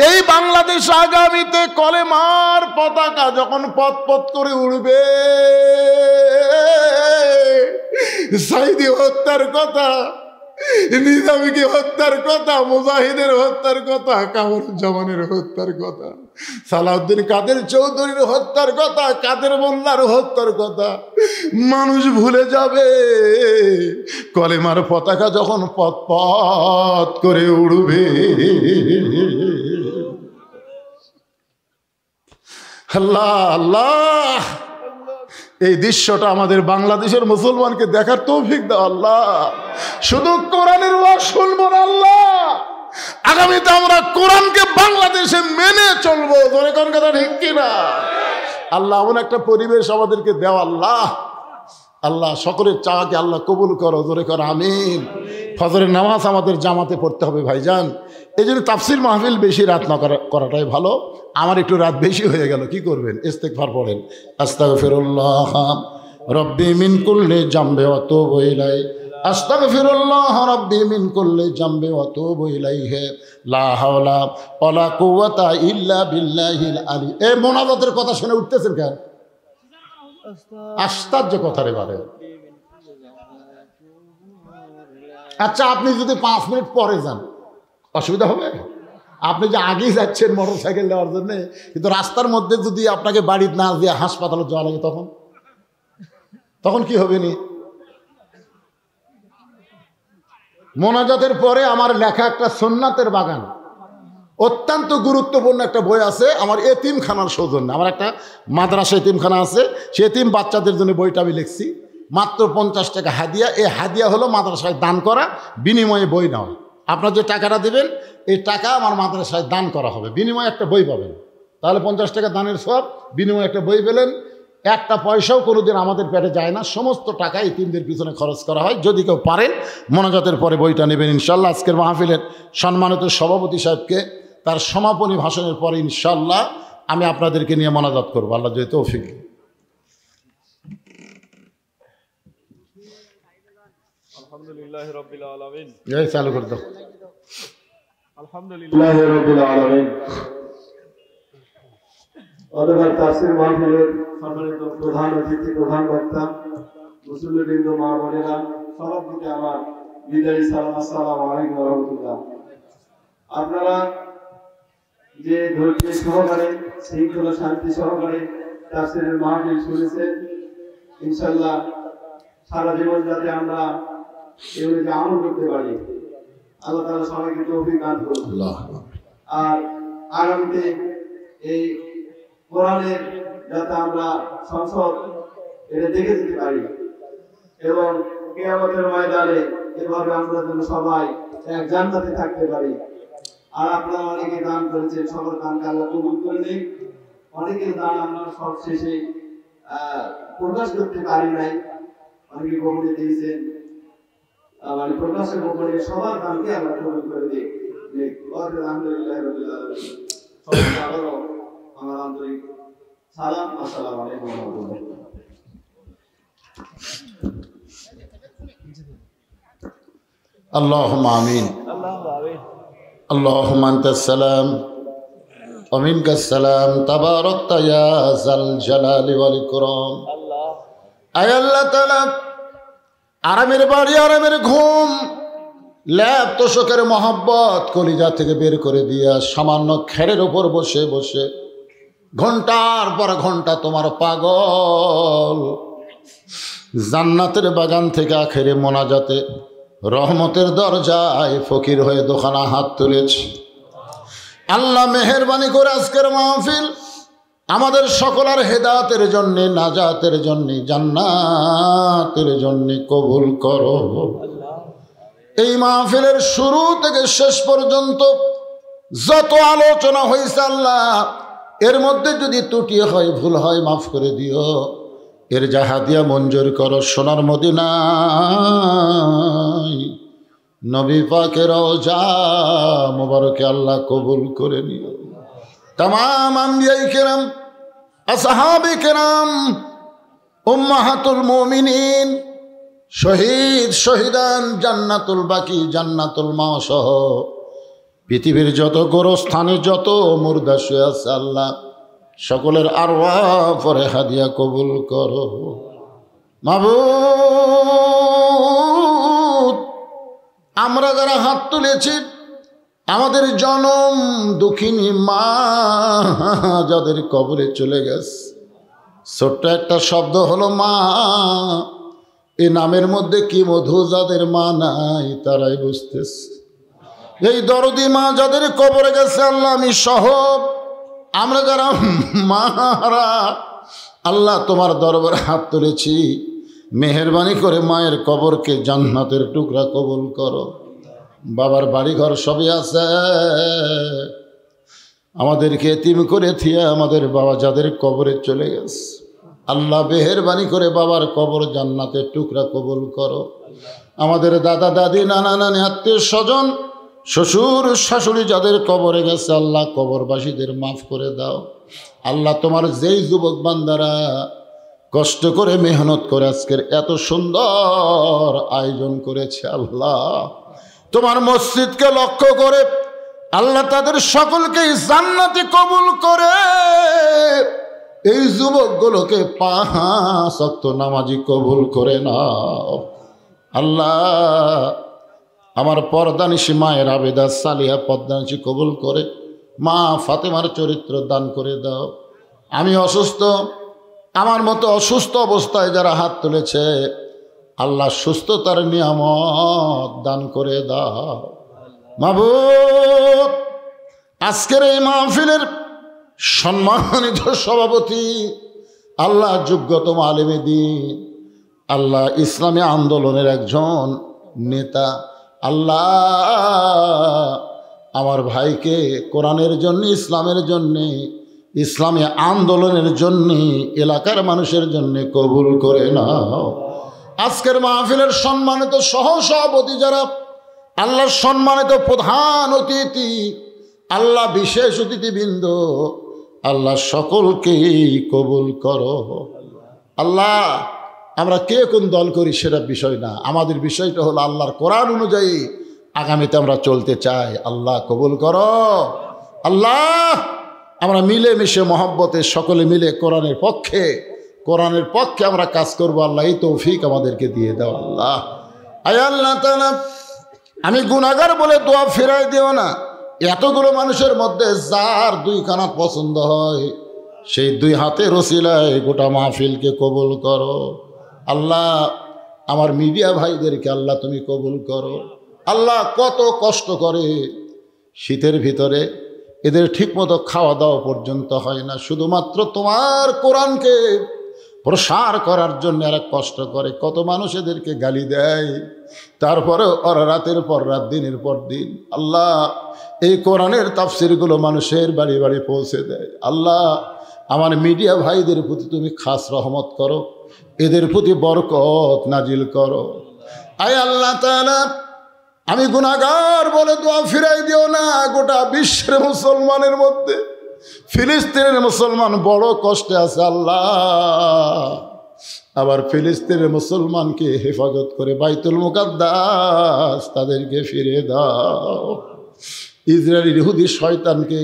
Speaker 1: এই বাংলাদেশ আগামীতে কলেমার পতাকা যখন পথ পথ করে উড়বে, সাইদি হত্যার কথা, নিজামীকে হত্যার কথা, মুজাহিদের হত্যার কথা, কামরুজ্জামানের হত্যার কথা, সালাউদ্দিন কাদের চৌধুরীর হত্যার কথা, কাদের মোল্লার হত্যার কথা মানুষ ভুলে যাবে। কলেমার পতাকা যখন পথ পথ করে উড়বে, আল্লাহ আল্লাহ, এই দৃশ্যটা আমাদের বাংলাদেশের মুসলমানকে দেখার তৌফিক দাও আল্লাহ। শুধু কোরআনের ওয়াজ শুনবো না আল্লাহ, আগামীতে আমরা কোরআনকে বাংলাদেশে মেনে চলবো। ধরে কোন কথা ঠিক কিনা? আল্লাহ এমন একটা পরিবেশ আমাদেরকে দেওয়া। আল্লাহ আল্লাহ সকলের চাওয়াকে আল্লাহ কবুল করো। ধরে কর আমিন। ফজরের নামাজ আমাদের জামাতে পড়তে হবে ভাইজান। এই জন্য তাফসির মাহফিল বেশি রাত না করাটাই ভালো। আমার একটু রাত বেশি হয়ে গেল, কি করবেন? ইস্তেগফার পড়েন। আস্তাগফিরুল্লাহ রব্বি মিন কুল্লি জামবি ওয়া তুবু ইলাইহি, আস্তাগফিরুল্লাহ রব্বি মিন কুল্লি জামবি ওয়া তুবু ইলাইহি, লা হাওলা ওয়ালা কুওয়াতা ইল্লা বিল্লাহিল আলী। এই মোনাজাতের কথা শুনে উঠতেছেন কেন? আশ্চর্য কথা রে বারে। আচ্ছা, আপনি যদি 5 মিনিট পরে যান অসুবিধা হবে? আপনি যে আগেই যাচ্ছেন মোটর সাইকেল নেওয়ার জন্য, কিন্তু রাস্তার মধ্যে যদি আপনাকে বাড়িতে না দিয়ে হাসপাতালে যাওয়া লাগে, তখন কি হবে? নি মোনাজাতের পরে আমার লেখা একটা সুন্নাতের বাগান, অত্যন্ত গুরুত্বপূর্ণ একটা বই আছে আমার এতিমখানার সৌজন্যে। আমার একটা মাদ্রাসা এতিমখানা আছে, সে এতিম বাচ্চাদের জন্য বইটা আমি লিখছি। মাত্র 50 টাকা হাদিয়া। এই হাদিয়া হলো মাদ্রাসায় দান করা, বিনিময়ে বই নেওয়া। আপনার যে টাকাটা দেবেন এই টাকা আমার মাদ্রাসায় দান করা হবে, বিনিময়ে একটা বই পাবেন। তাহলে 50 টাকা দানের সব, বিনিময়ে একটা বই পেলেন। একটা পয়সাও কোনোদিন আমাদের পেটে যায় না, সমস্ত টাকা এতিমদের পিছনে খরচ করা হয়। যদি কেউ পারেন মোনাজাতের পরে বইটা নেবেন ইনশাল্লাহ। আজকের মাহফিলের সম্মানিত সভাপতি সাহেবকে তার সমাপনী ভাষণের পরে ইনশাল্লাহ আমি আপনাদেরকে নিয়ে মোনাজাত করবো, আল্লাহ যদি তৌফিক।
Speaker 2: আলহামদুলিল্লাহি রাব্বিল আলামিন।
Speaker 1: এই চালু করে দাও।
Speaker 2: আলহামদুলিল্লাহি রাব্বিল আলামিন। অতঃপর তাফসীর মাহফিলের সম্মানিত প্রধান অতিথি, প্রধান বক্তা, মুসল্লিবৃন্দ, মা বোনেরা, সবার প্রতি আমার বিদায়ী সালাম। আসসালামু আলাইকুম ওয়া রাহমাতুল্লাহ। আপনারা যে ধৈর্য সহকারে, শৃঙ্খলা শান্তি সহকারে তাফসীরের মাহফিল শুনেছেন, ইনশাআল্লাহ সারা জীবন যাতে আমরা এগুলিকে আমল করতে পারি, আল্লাহ তাআলা সবাইকে তৌফিক দান করুন। আর আগামীতে এই কোরআনের যাতে আমরা সংসদ এটা দেখে দিতে পারি এবং কিয়ামতের ময়দানে এভাবে আমরা যেন সবাই এক জান্নাতে থাকতে পারি। আর আপনারা অনেকে দান করেছেন, সবার দানকে আল্লাহ কবুল করে নিন। অনেকের দান আমরা সব শেষে প্রকাশ করতে পারি নাই, অনেকে গোপনে দিয়েছেন, মানে প্রকাশের গোপনে সবার দানকে আল্লাহ কবুল করে দিন। আলহামদুলিল্লাহ রাব্বিল আলামিন। সবাইকে আবারও আমার আন্তরিক সালাম। আসসালামু আলাইকুম ওয়া রাহমাতুল্লাহ।
Speaker 1: আল্লাহুম্মা আমিন। আল্লাহুম্মা আনতাস সালাম ওয়া মিনকাস সালাম, তাবারাকতা ইয়া যাল জালালি ওয়াল ইকরাম। আয় আল্লাহ তাআলা, আরামের বাড়ি, আরামের ঘুম, ল্যাব তোষকের মহব্বত কলিজা থেকে বের করে দিয়া সামান্য খেরের ওপর বসে বসে ঘন্টার পর ঘন্টা তোমার পাগল জান্নাতের বাগান থেকে আখেরে মোনাজাতে রহমতের দরজায় ফকির হয়ে দোকানা হাত তুলেছি। আল্লাহ মেহেরবানি করে আজকের মাহফিল আমাদের সকলের হেদায়েতের জন্য, নাজাতের জন্য, জান্নাতের জন্য কবুল করো। এই মাহফিলের শুরু থেকে শেষ পর্যন্ত যত আলোচনা হয়েছে আল্লাহ, এর মধ্যে যদি ত্রুটি হয়, ভুল হয়, মাফ করে দিও। এর জাহাদিয়া মঞ্জুর করো সোনার মদিনায় নবী পাকের রওজা মুবারকে আল্লাহ কবুল করে নিও। तमाम अंबियाए किराम, असहाबे किराम, उम्माहातुल मोमिनीन, शहीद शहीदान, জান্নাতুল বাকি, জান্নাতুল মাওসহ পৃথিবীর যত গোরস্থানে যত মুর্দা শুয়ে আছে আল্লাহ সকলের আরওয়াহ পরে হাদিয়া কবুল করো। মাবুদ, আমরা যারা হাত তুলেছি, আমাদের জনম দুঃখিনী মা যাদের কবরে চলে গেছে, ছোট্ট একটা শব্দ হলো মা। এই নামের মধ্যে কি মধু, যাদের মা নাই তারাই বুঝতেছে। এই দরদি মা যাদের কবরে গেছে আল্লাহ আমি সহ আমরা যারা মারা আল্লাহ তোমার দরবারে হাত তুলেছি, মেহেরবানি করে মায়ের কবরকে জান্নাতের টুকরা কবুল করো। বাবার বাড়িঘর সবই আছে, আমাদেরকে এতিম করে থিয়ে আমাদের বাবা যাদের কবরে চলে গেছে, আল্লাহ মেহেরবানি করে বাবার কবর জান্নাতের টুকরা কবুল করো। আমাদের দাদা দাদি নানা নানি আত্মীয় স্বজন শ্বশুর শাশুড়ি যাদের কবরে গেছে আল্লাহ কবরবাসীদের মাফ করে দাও। আল্লাহ তোমার যেই যুবক বান্দারা কষ্ট করে মেহনত করে আজকের এত সুন্দর আয়োজন করেছে, আল্লাহ তোমার মসজিদকে লক্ষ্য করে আল্লাহ তাদের সকলকে জান্নাতে কবুল করে এই যুবকগুলোকে 5 ওয়াক্ত নামাজি কবুল করে নাও। আল্লাহ আমার পর্দানিশী মায়ের আবেদা সালিহা পদ্মানিশী কবুল করে মা ফাতেমার চরিত্র দান করে দাও। আমি অসুস্থ, আমার মতো অসুস্থ অবস্থায় যারা হাত তুলেছে আল্লাহ সুস্থতার নিয়ামত দান করে দাও। মাবুদ আজকের এই মাহফিলের সম্মানিত সভাপতি আল্লাহ যোগ্যতম আলেমে দ্বীন, আল্লাহ ইসলামী আন্দোলনের একজন নেতা, আল্লাহ আমার ভাইকে কোরআনের জন্য, ইসলামের জন্যে, ইসলামী আন্দোলনের জন্যে, এলাকার মানুষের জন্যে কবুল করে নাও। আজকের মাহফিলের সম্মানিত সহসভাপতি যারা, আল্লাহ সম্মানিত প্রধান অতিথি, আল্লাহ বিশেষ অতিথিবৃন্দ, আল্লাহ সকলকেই কবুল করো। আল্লাহ আমরা কে কোন দল করি সেটা বিষয় না, আমাদের বিষয়টা হলো আল্লাহর কোরআন অনুযায়ী আগামীতে আমরা চলতে চাই। আল্লাহ কবুল করো। আল্লাহ আমরা মিলেমিশে মহব্বতে সকলে মিলে কোরআনের পক্ষে আমরা কাজ করবো। আল্লাহ এই তৌফিক আমাদেরকে দিয়ে দাও। আল্লাহ আয় আল্লাহ তাআলা আমি গুনাহগার বলে দোয়া ফেরাই দিও না। এতগুলো মানুষের মধ্যে যার 2 কানা পছন্দ হয় সেই 2 হাতের ওসিলায় গোটা মাহফিলকে কবুল করো। আল্লাহ আমার মিডিয়া ভাইদেরকে আল্লাহ তুমি কবুল করো। আল্লাহ কত কষ্ট করে শীতের ভিতরে, এদের ঠিকমতো খাওয়া দাওয়া পর্যন্ত হয় না, শুধুমাত্র তোমার কোরআনকে প্রসার করার জন্য এরা কষ্ট করে। কত মানুষ এদেরকে গালি দেয়, তারপরে ওরা রাতের পর রাত দিনের পর দিন আল্লাহ এই কোরআনের তাফসিরগুলো মানুষের বাড়ি বাড়ি পৌঁছে দেয়। আল্লাহ আমার মিডিয়া ভাইদের প্রতি তুমি খাস রহমত করো, এদের প্রতি বরকত নাজিল করো। আয় আল্লাহ তাআলা আমি গুনাহগার বলে দোয়া ফিরাই দিও না। গোটা বিশ্বের মুসলমানের মধ্যে ফিলিস্তিনের মুসলমান বড় কষ্টে আছে আল্লাহ, আবার ফিলিস্তিনের মুসলমানকে হেফাজত করে বাইতুল মুকাদ্দাস তাদেরকে ফিরে দাও। ইসরায়েলি ইহুদি শয়তানকে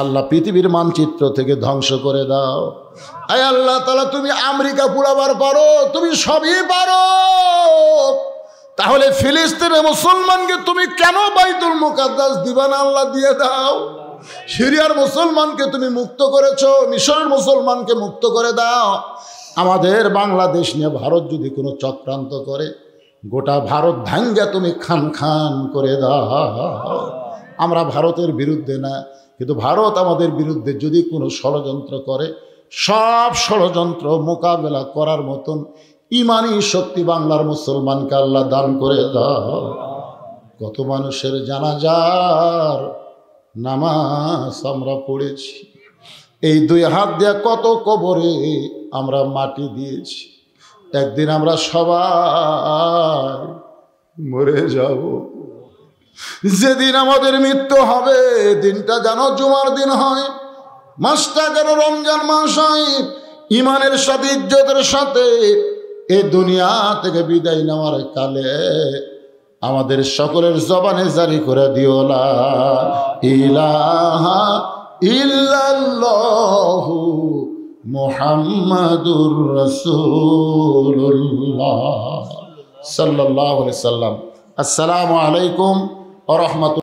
Speaker 1: আল্লাহ পৃথিবীর মানচিত্র থেকে ধ্বংস করে দাও। আয় আল্লাহ তাআলা তুমি আমেরিকা পুরাবার পারো, তুমি সবই পারো, তাহলে ফিলিস্তিনের মুসলমানকে তুমি কেন বাইতুল মুকাদ্দাস দিবা না? আল্লাহ দিয়ে দাও। সিরিয়ার মুসলমানকে তুমি মুক্ত করেছো, মিশরের মুসলমানকে মুক্ত করে দাও। আমাদের বাংলাদেশ নিয়ে ভারত যদি কোনো চক্রান্ত করে গোটা ভারত ভাঙ্গা তুমি খান খান করে দাও। আমরা ভারতের বিরুদ্ধে না, কিন্তু ভারত আমাদের বিরুদ্ধে যদি কোনো ষড়যন্ত্র করে সব ষড়যন্ত্র মোকাবেলা করার মতন ইমানি শক্তি বাংলার মুসলমানকে আল্লাহ দান করে দাও। কত মানুষের জানাজার নামাজ আমরা পড়েছি, এই 2 হাত দিয়ে কত কবরে আমরা মাটি দিয়েছি। একদিন আমরা সবাই মরে যাব। যেদিন আমাদের মৃত্যু হবে দিনটা যেন জুমার দিন হয়, মাসটা যেন রমজান মাস হয়। ইমানের সাথে ইজ্জতের সাথে এই দুনিয়া থেকে বিদায় নেওয়ার কালে আমাদের সকলের জবানে জারি করে দিও লা ইলাহা ইল্লাল্লাহু মুহাম্মাদুর রাসূলুল্লাহ সাল্লাল্লাহু আলাইহি সাল্লাম। আসসালামু আলাইকুম ওয়া রাহমাতুল্লাহ।